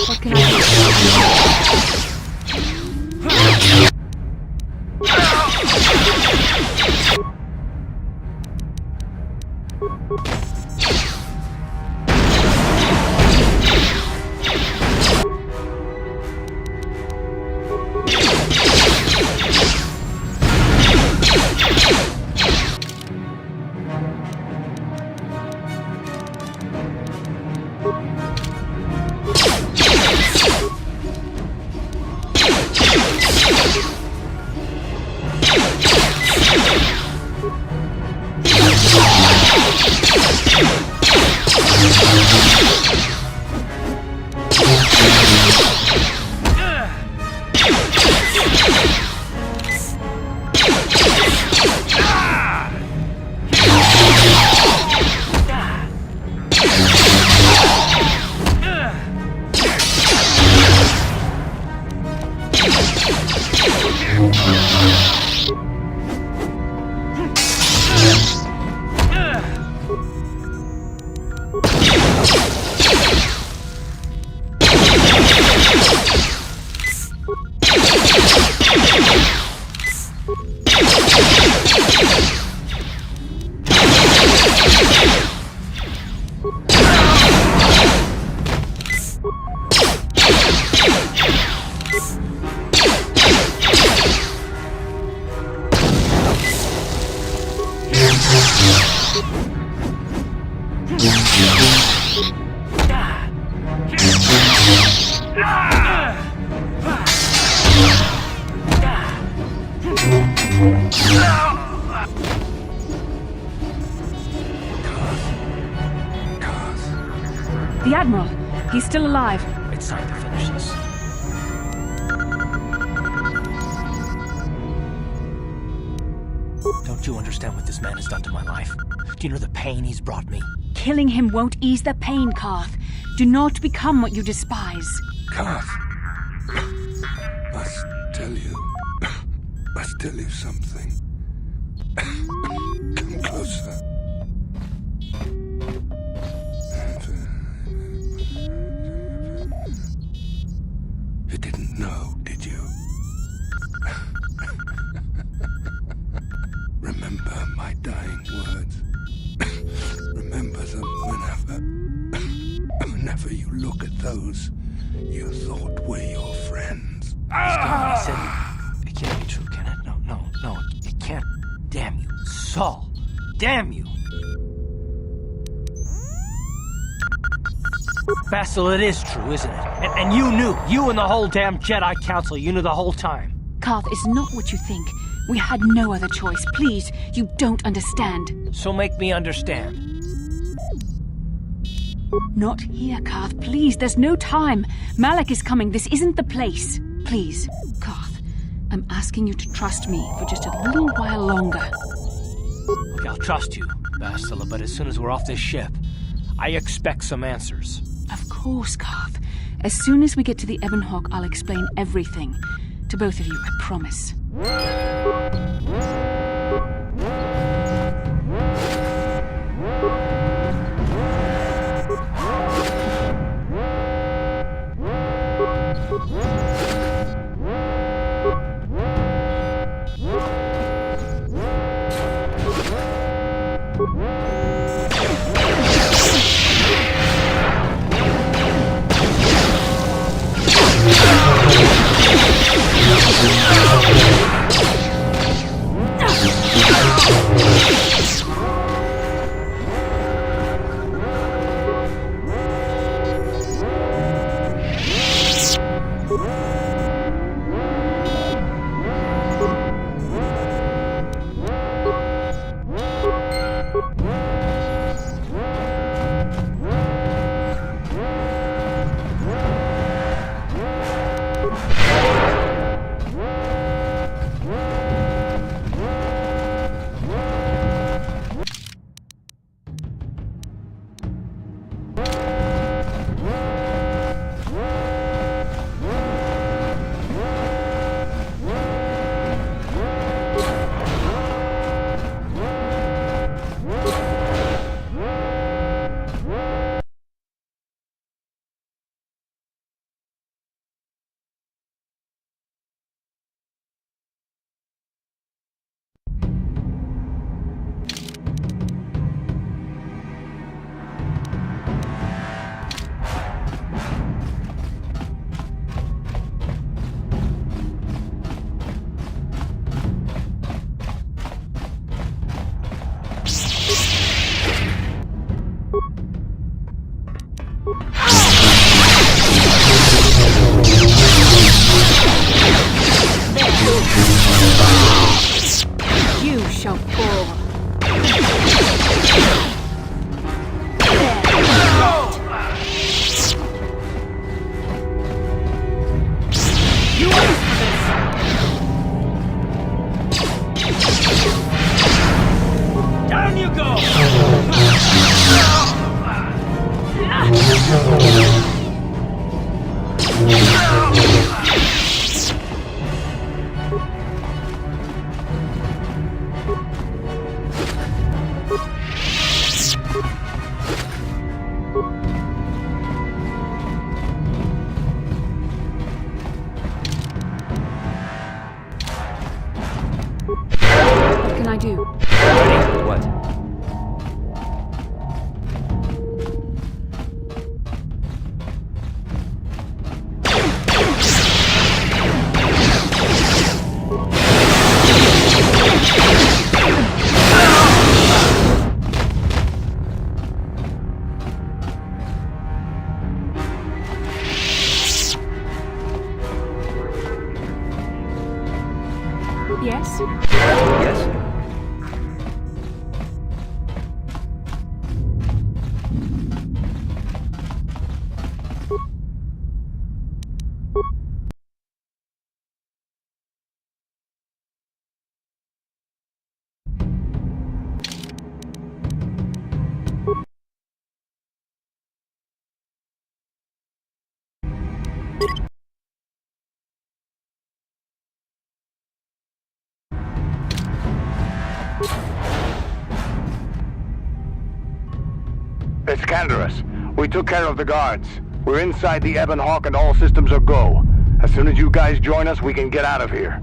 What can I do? The Admiral. He's still alive. It's time to finish this. Don't you understand what this man has done to my life? Do you know the pain he's brought me? Killing him won't ease the pain, Karath. Do not become what you despise. Karath. Must tell you something. Come closer. You didn't know, did you? Remember my dying words. Remember them whenever you look at those you thought were your friends. I said, it can't be true, can it? No, it can't. Damn you, Saul. Damn you. Basil, it is true, isn't it? And you knew. You and the whole damn Jedi Council, you knew the whole time. Karath is not what you think. We had no other choice. Please, you don't understand. So make me understand. Not here, Karath. Please, there's no time. Malak is coming. This isn't the place. Please, Karath, I'm asking you to trust me for just a little while longer. Okay, I'll trust you, Bastila, but as soon as we're off this ship, I expect some answers. Of course, Karath. As soon as we get to the Ebon Hawk, I'll explain everything. To both of you, I promise. You shall fall. Down you go! What can I do? Ready? What? Yes? Yes? It's Canderous. We took care of the guards. We're inside the Ebon Hawk and all systems are go. As soon as you guys join us, we can get out of here.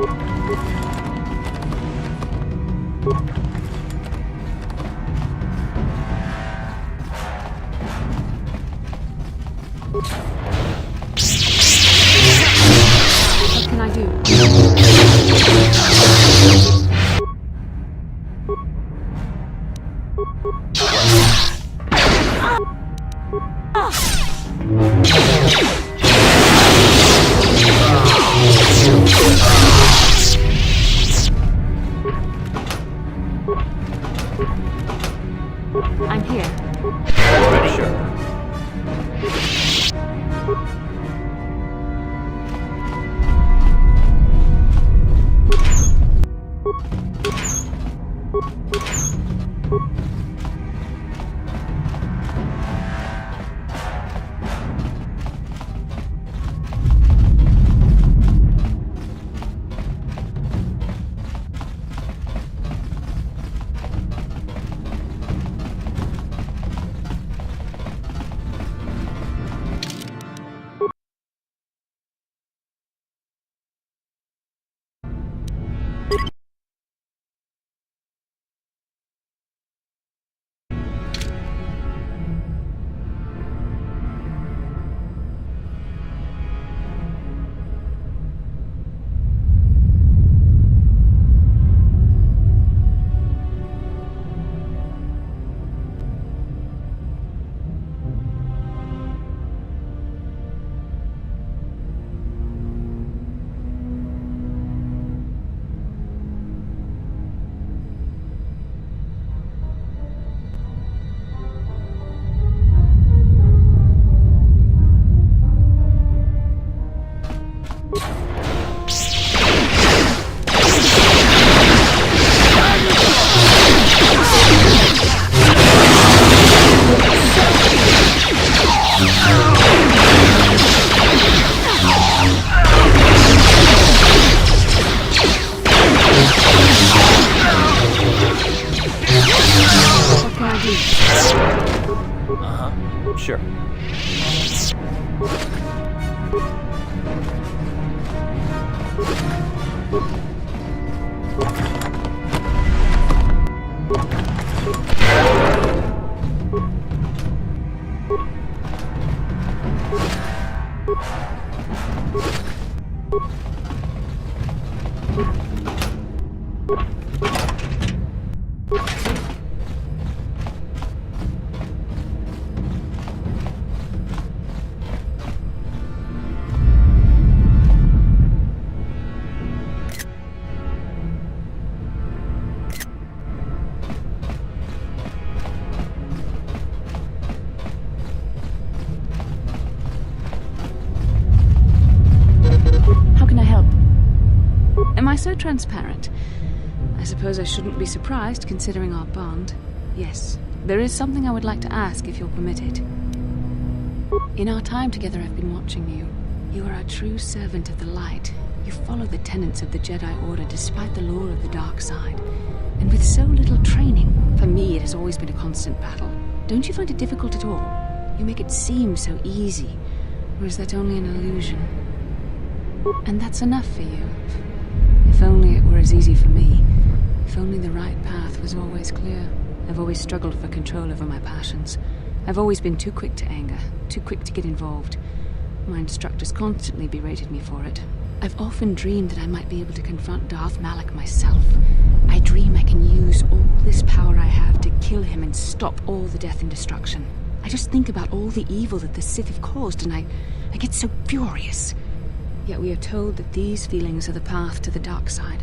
What can I do? I'm here. Ready? Sure. Sure. Am I so transparent? I suppose I shouldn't be surprised, considering our bond. Yes, there is something I would like to ask, if you'll permit it. In our time together, I've been watching you. You are a true servant of the light. You follow the tenets of the Jedi Order despite the lure of the dark side. And with so little training, for me it has always been a constant battle. Don't you find it difficult at all? You make it seem so easy. Or is that only an illusion? And that's enough for you. If only it were as easy for me. If only the right path was always clear. I've always struggled for control over my passions. I've always been too quick to anger, too quick to get involved. My instructors constantly berated me for it. I've often dreamed that I might be able to confront Darth Malak myself. I dream I can use all this power I have to kill him and stop all the death and destruction. I just think about all the evil that the Sith have caused and I get so furious. Yet we are told that these feelings are the path to the dark side.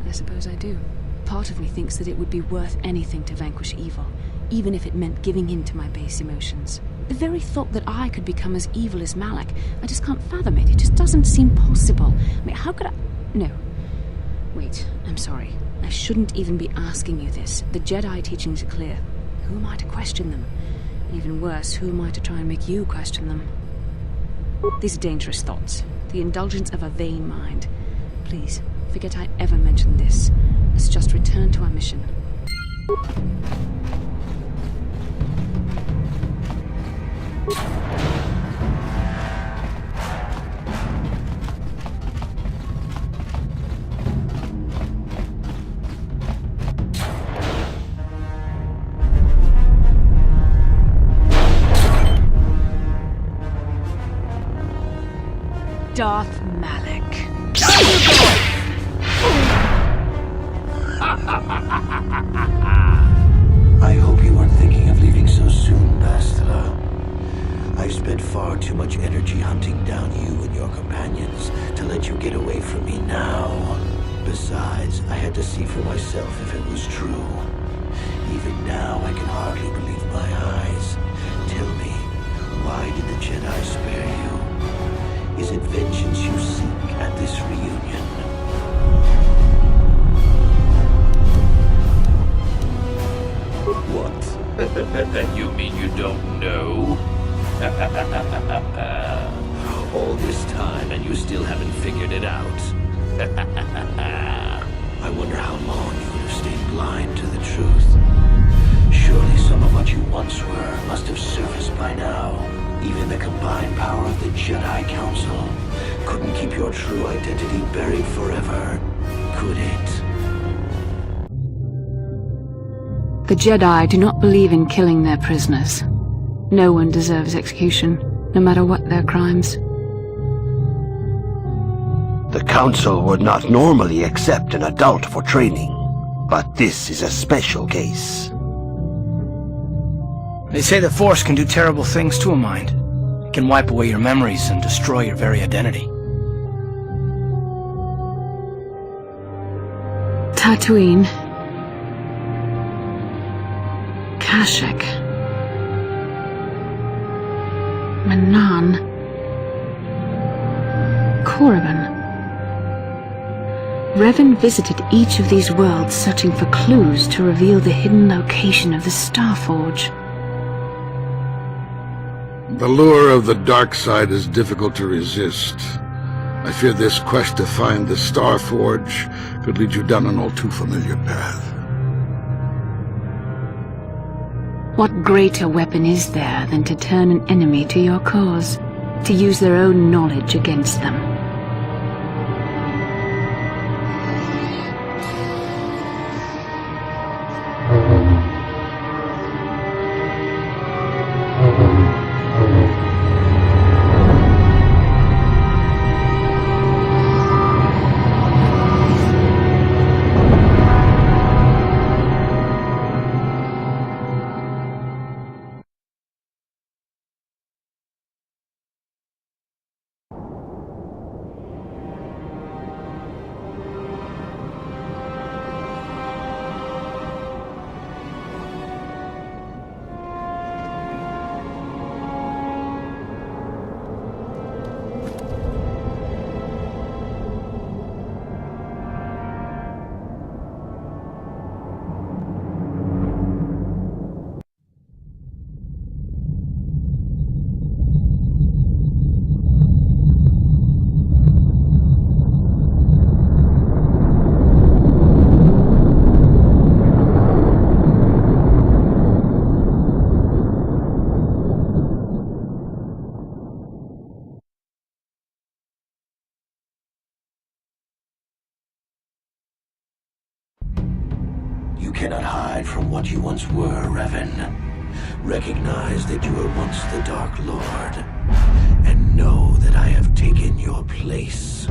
I suppose I do. Part of me thinks that it would be worth anything to vanquish evil, even if it meant giving in to my base emotions. The very thought that I could become as evil as Malak, I just can't fathom it. It just doesn't seem possible. I mean, how could I... No. Wait, I'm sorry. I shouldn't even be asking you this. The Jedi teachings are clear. Who am I to question them? Even worse, who am I to try and make you question them? These are dangerous thoughts. The indulgence of a vain mind. Please, forget I ever mentioned this. Let's just return to our mission. Darth Malak. I hope you weren't thinking of leaving so soon, Bastila. I've spent far too much energy hunting down you and your companions to let you get away from me now. Besides, I had to see for myself if it was true. Even now, I can hardly believe my eyes. Tell me, why did the Jedi spare you? Is it vengeance you seek at this reunion? What? You mean you don't know? All this time and you still haven't figured it out. I wonder how long you would have stayed blind to the truth. Surely some of what you once were must have surfaced by now. Even the combined power of the Jedi Council couldn't keep your true identity buried forever, could it? The Jedi do not believe in killing their prisoners. No one deserves execution, no matter what their crimes. The Council would not normally accept an adult for training, but this is a special case. They say the Force can do terrible things to a mind. It can wipe away your memories and destroy your very identity. Tatooine. Kashyyyk. Manaan. Korriban. Revan visited each of these worlds searching for clues to reveal the hidden location of the Starforge. The lure of the dark side is difficult to resist. I fear this quest to find the Starforge could lead you down an all too familiar path. What greater weapon is there than to turn an enemy to your cause, to use their own knowledge against them? You cannot hide from what you once were, Revan. Recognize that you were once the Dark Lord, and know that I have taken your place.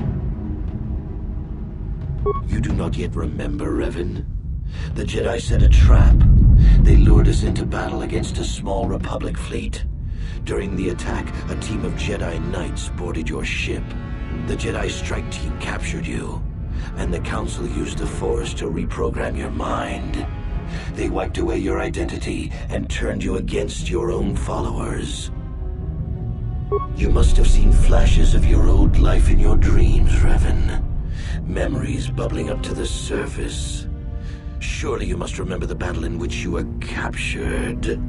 You do not yet remember, Revan? The Jedi set a trap. They lured us into battle against a small Republic fleet. During the attack, a team of Jedi Knights boarded your ship. The Jedi strike team captured you, and the Council used the Force to reprogram your mind. They wiped away your identity and turned you against your own followers. You must have seen flashes of your old life in your dreams, Revan. Memories bubbling up to the surface. Surely you must remember the battle in which you were captured.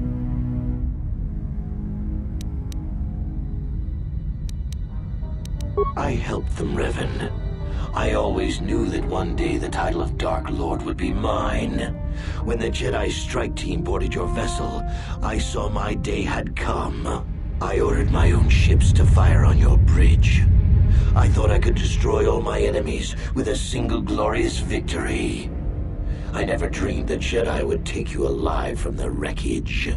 I helped them, Revan. I always knew that one day the title of Dark Lord would be mine. When the Jedi strike team boarded your vessel, I saw my day had come. I ordered my own ships to fire on your bridge. I thought I could destroy all my enemies with a single glorious victory. I never dreamed the Jedi would take you alive from the wreckage.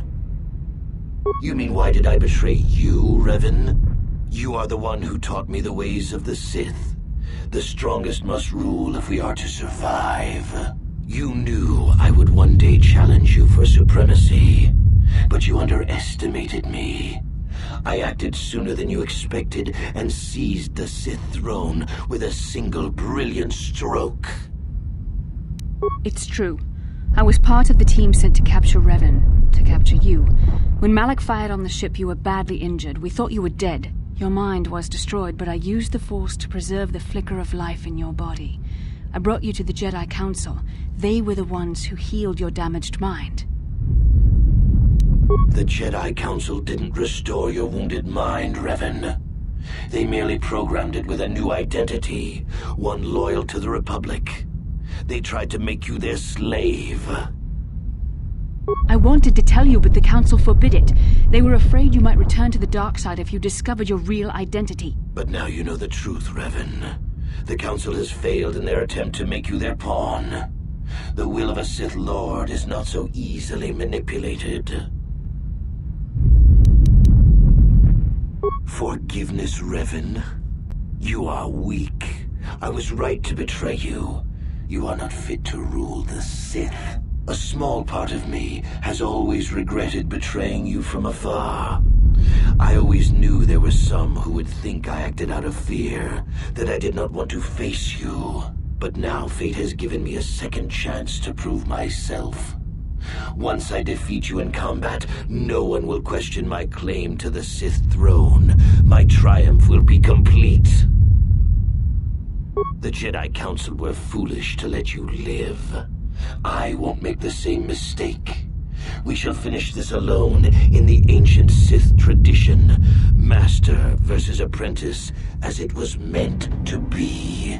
You mean, why did I betray you, Revan? You are the one who taught me the ways of the Sith. The strongest must rule if we are to survive. You knew I would one day challenge you for supremacy, but you underestimated me. I acted sooner than you expected and seized the Sith throne with a single brilliant stroke. It's true. I was part of the team sent to capture Revan, to capture you. When Malak fired on the ship, you were badly injured. We thought you were dead. Your mind was destroyed, but I used the Force to preserve the flicker of life in your body. I brought you to the Jedi Council. They were the ones who healed your damaged mind. The Jedi Council didn't restore your wounded mind, Revan. They merely programmed it with a new identity, one loyal to the Republic. They tried to make you their slave. I wanted to tell you, but the Council forbid it. They were afraid you might return to the dark side if you discovered your real identity. But now you know the truth, Revan. The Council has failed in their attempt to make you their pawn. The will of a Sith Lord is not so easily manipulated. Forgiveness, Revan. You are weak. I was right to betray you. You are not fit to rule the Sith. A small part of me has always regretted betraying you from afar. I always knew there were some who would think I acted out of fear, that I did not want to face you. But now fate has given me a second chance to prove myself. Once I defeat you in combat, no one will question my claim to the Sith throne. My triumph will be complete. The Jedi Council were foolish to let you live. I won't make the same mistake. We shall finish this alone in the ancient Sith tradition. Master versus apprentice, as it was meant to be.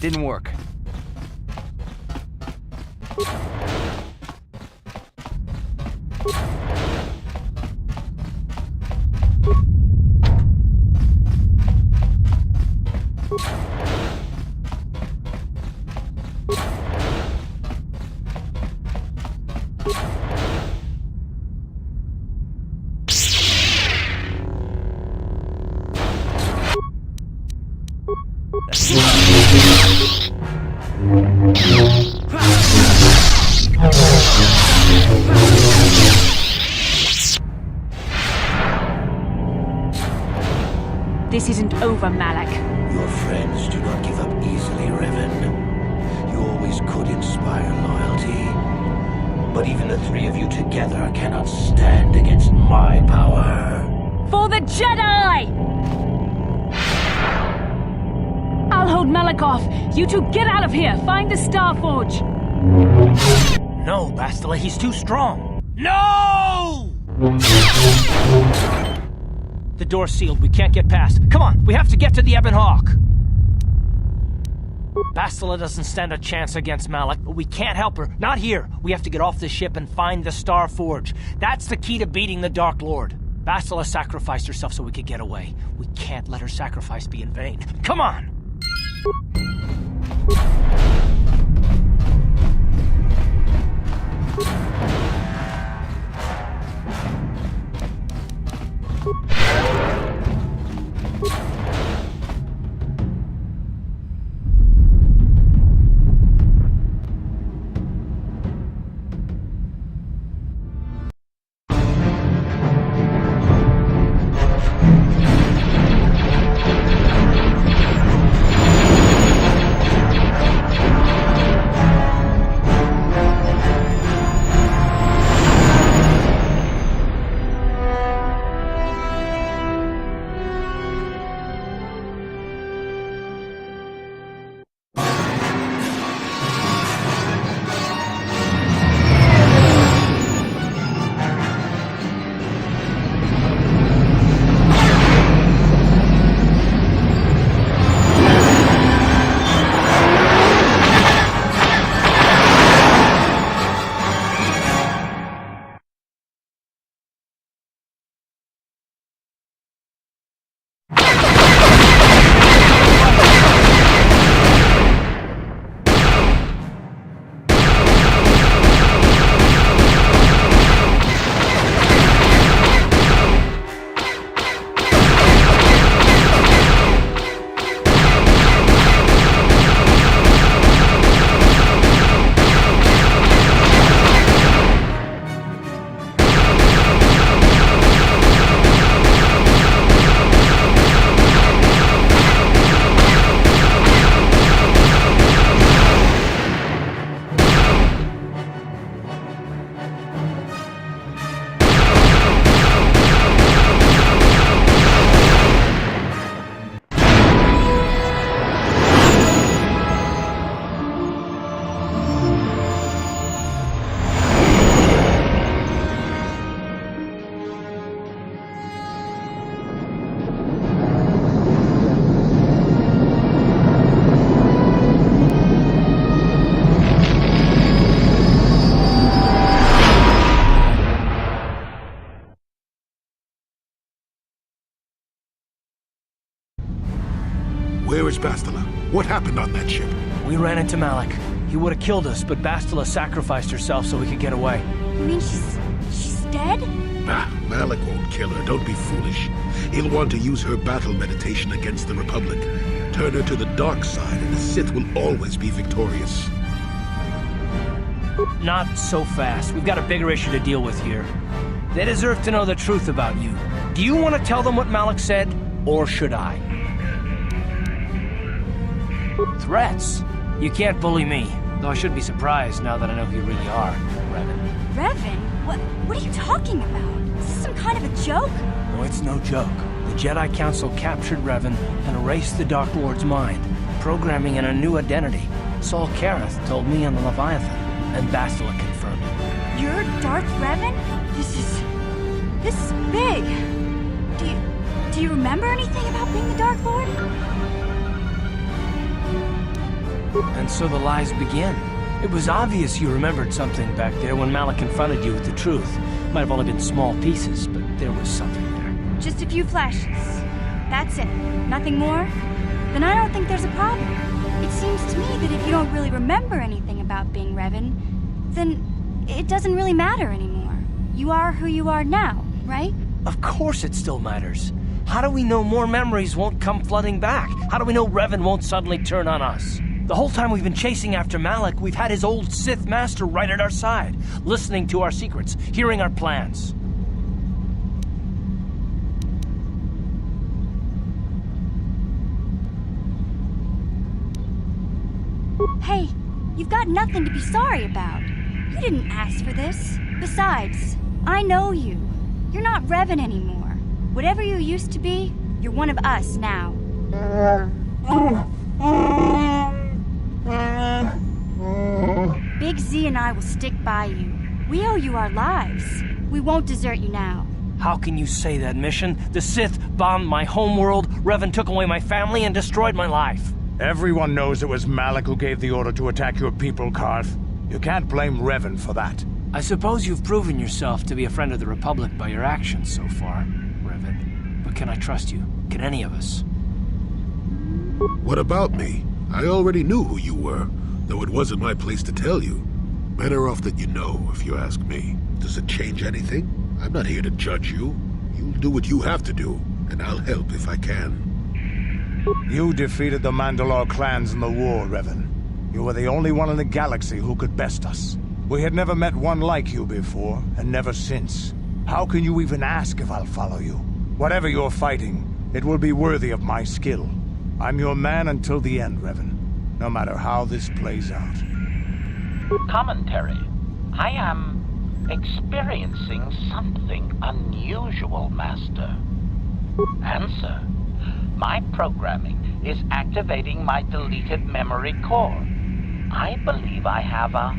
Didn't work. This isn't over, Malak. Your friends do not give up easily, Revan. You always could inspire loyalty. But even the three of you together cannot stand against my power. For the Jedi! I'll hold Malak off. You two get out of here. Find the Star Forge. No, Bastila, he's too strong. No! The door's sealed. We can't get past. Come on, we have to get to the Ebon Hawk. Bastila doesn't stand a chance against Malak, but we can't help her. Not here. We have to get off the ship and find the Star Forge. That's the key to beating the Dark Lord. Bastila sacrificed herself so we could get away. We can't let her sacrifice be in vain. Come on! Where is Bastila? What happened on that ship? We ran into Malak. He would have killed us, but Bastila sacrificed herself so we could get away. You mean she's dead? Nah, Malak won't kill her. Don't be foolish. He'll want to use her battle meditation against the Republic. Turn her to the dark side, and the Sith will always be victorious. Not so fast. We've got a bigger issue to deal with here. They deserve to know the truth about you. Do you want to tell them what Malak said, or should I? Threats? You can't bully me. Though I shouldn't be surprised now that I know who you really are, Revan. Revan? What are you talking about? Is this some kind of a joke? No, it's no joke. The Jedi Council captured Revan and erased the Dark Lord's mind, programming in a new identity. Saul Karath told me on the Leviathan, and Bastila confirmed it. You're Darth Revan? This is big. Do you remember anything about being the Dark Lord? And so the lies begin. It was obvious you remembered something back there when Malak confronted you with the truth. Might have only been small pieces, but there was something there. Just a few flashes. That's it. Nothing more? Then I don't think there's a problem. It seems to me that if you don't really remember anything about being Revan, then it doesn't really matter anymore. You are who you are now, right? Of course it still matters. How do we know more memories won't come flooding back? How do we know Revan won't suddenly turn on us? The whole time we've been chasing after Malak, we've had his old Sith master right at our side, listening to our secrets, hearing our plans. Hey, you've got nothing to be sorry about. You didn't ask for this. Besides, I know you. You're not Revan anymore. Whatever you used to be, you're one of us now. Big Z and I will stick by you. We owe you our lives. We won't desert you now. How can you say that, Mission? The Sith bombed my homeworld, Revan took away my family, and destroyed my life. Everyone knows it was Malak who gave the order to attack your people, Karath. You can't blame Revan for that. I suppose you've proven yourself to be a friend of the Republic by your actions so far, Revan. But can I trust you? Can any of us? What about me? I already knew who you were, though it wasn't my place to tell you. Better off that you know, if you ask me. Does it change anything? I'm not here to judge you. You'll do what you have to do, and I'll help if I can. You defeated the Mandalore clans in the war, Revan. You were the only one in the galaxy who could best us. We had never met one like you before, and never since. How can you even ask if I'll follow you? Whatever you're fighting, it will be worthy of my skill. I'm your man until the end, Revan. No matter how this plays out. Commentary. I am experiencing something unusual, Master. Answer. My programming is activating my deleted memory core. I believe I have a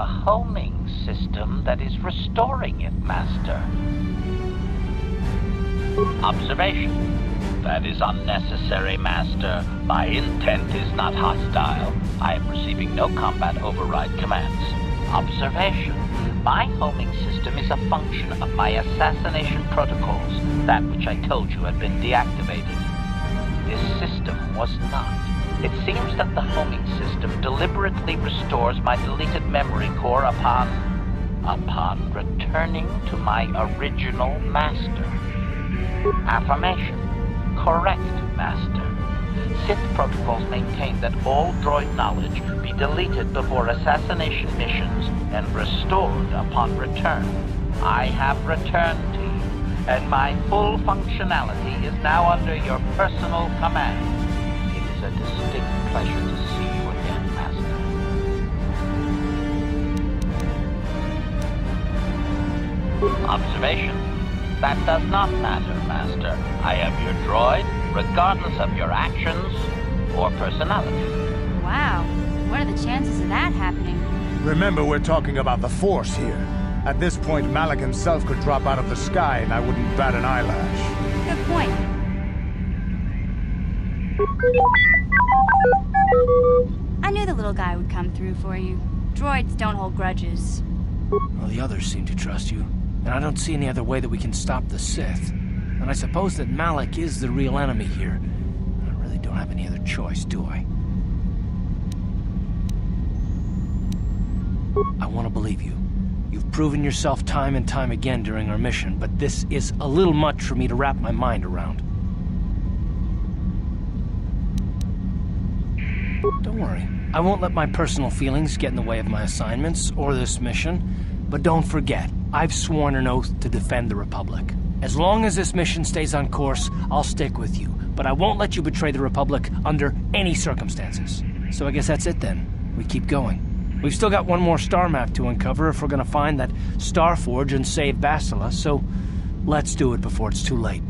homing system that is restoring it, Master. Observation. That is unnecessary, Master. My intent is not hostile. I am receiving no combat override commands. Observation. My homing system is a function of my assassination protocols, that which I told you had been deactivated. This system was not. It seems that the homing system deliberately restores my deleted memory core upon returning to my original master. Affirmation. Correct, Master. Sith protocols maintain that all droid knowledge be deleted before assassination missions and restored upon return. I have returned to you, and my full functionality is now under your personal command. It is a distinct pleasure to see you again, Master. Observation. That does not matter, Master. I am your droid, regardless of your actions or personality. Wow. What are the chances of that happening? Remember, we're talking about the Force here. At this point, Malak himself could drop out of the sky and I wouldn't bat an eyelash. Good point. I knew the little guy would come through for you. Droids don't hold grudges. Well, the others seem to trust you. And I don't see any other way that we can stop the Sith. And I suppose that Malak is the real enemy here. I really don't have any other choice, do I? I want to believe you. You've proven yourself time and time again during our mission, but this is a little much for me to wrap my mind around. Don't worry. I won't let my personal feelings get in the way of my assignments or this mission. But don't forget, I've sworn an oath to defend the Republic. As long as this mission stays on course, I'll stick with you. But I won't let you betray the Republic under any circumstances. So I guess that's it then. We keep going. We've still got one more star map to uncover if we're gonna find that Star Forge and save Bastila, so let's do it before it's too late.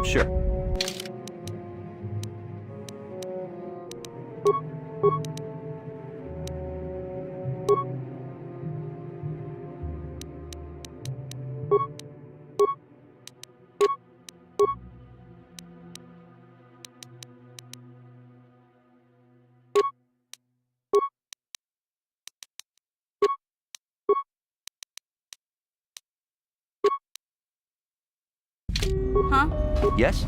Sure. Huh? Yes?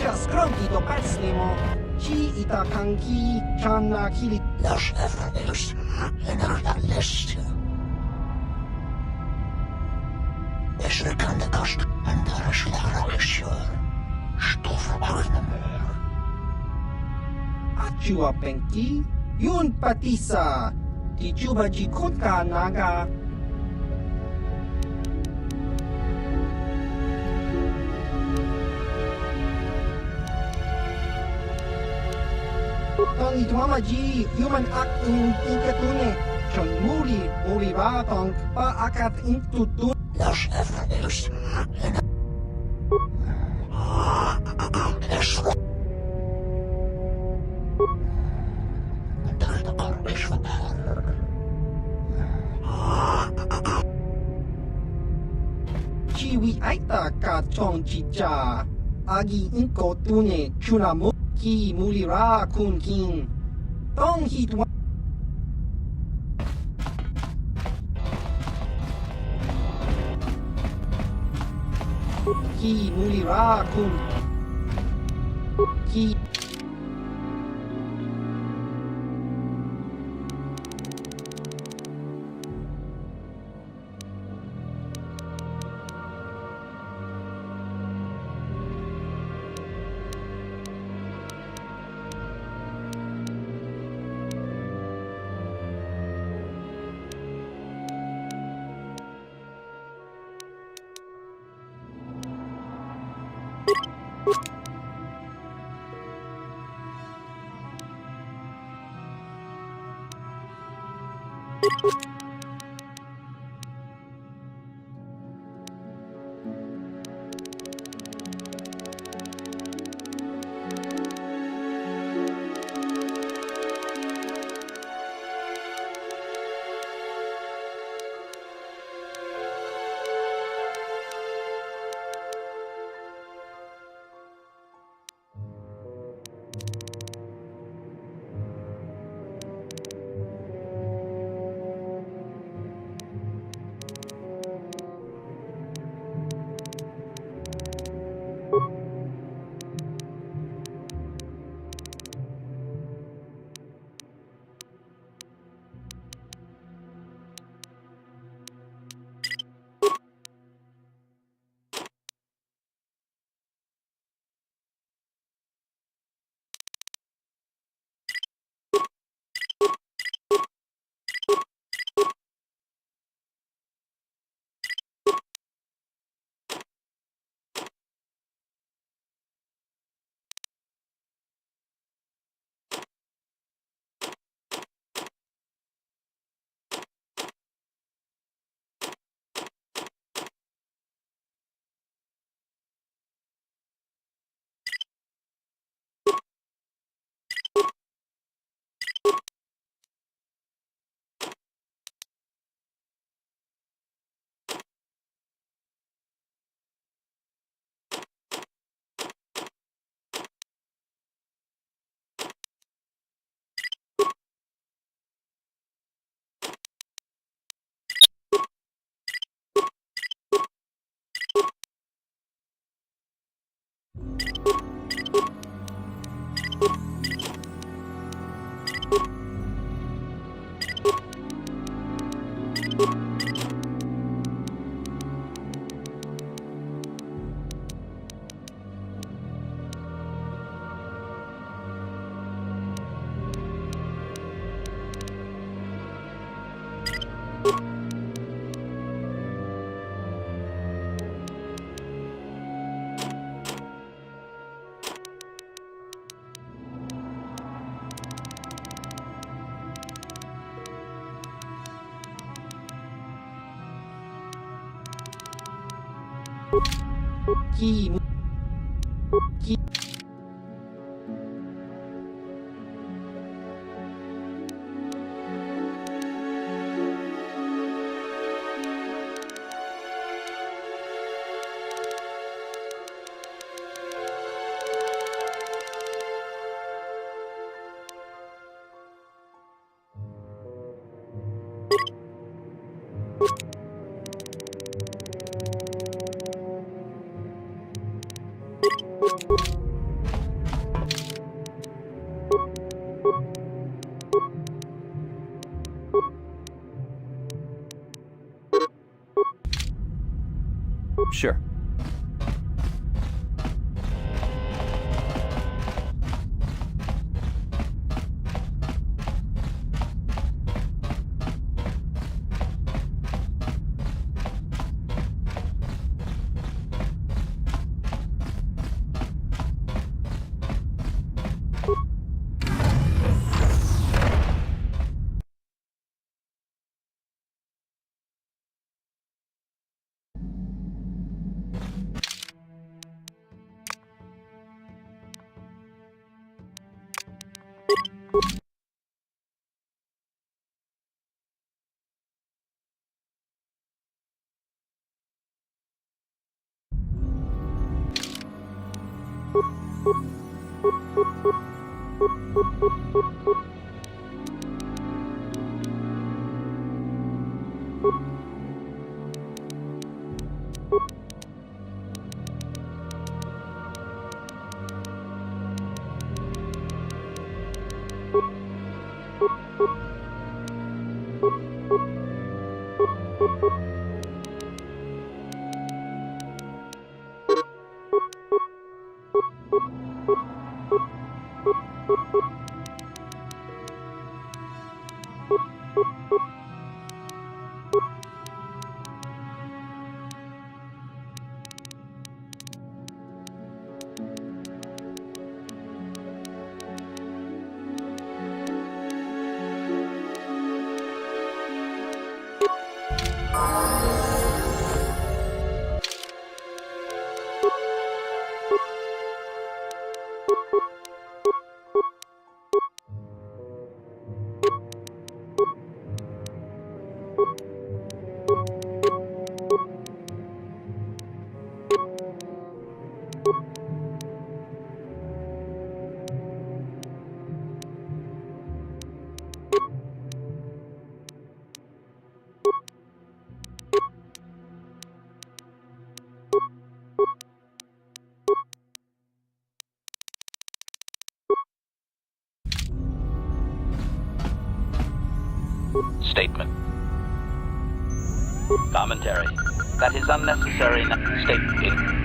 Just grunty to patslimo. Chi ita kanki channa kili. Los Everest en la list. Es kan de kast en daar is regisseur. Stof arnemer. Achua penki. Yun patisa. Di juba jikutka naga. Tong itwama ji human act in inkatune. Chon muri ra tong pa akat inkutun. Los Everest en es de korpis van Chiwi aita ka chong chicha. Agi inkotune chunamu. Ki mulira kun kin. Tong hitwa. Ki mulira kun. Ki. Sure. Statement. Commentary. That is unnecessary. Statement.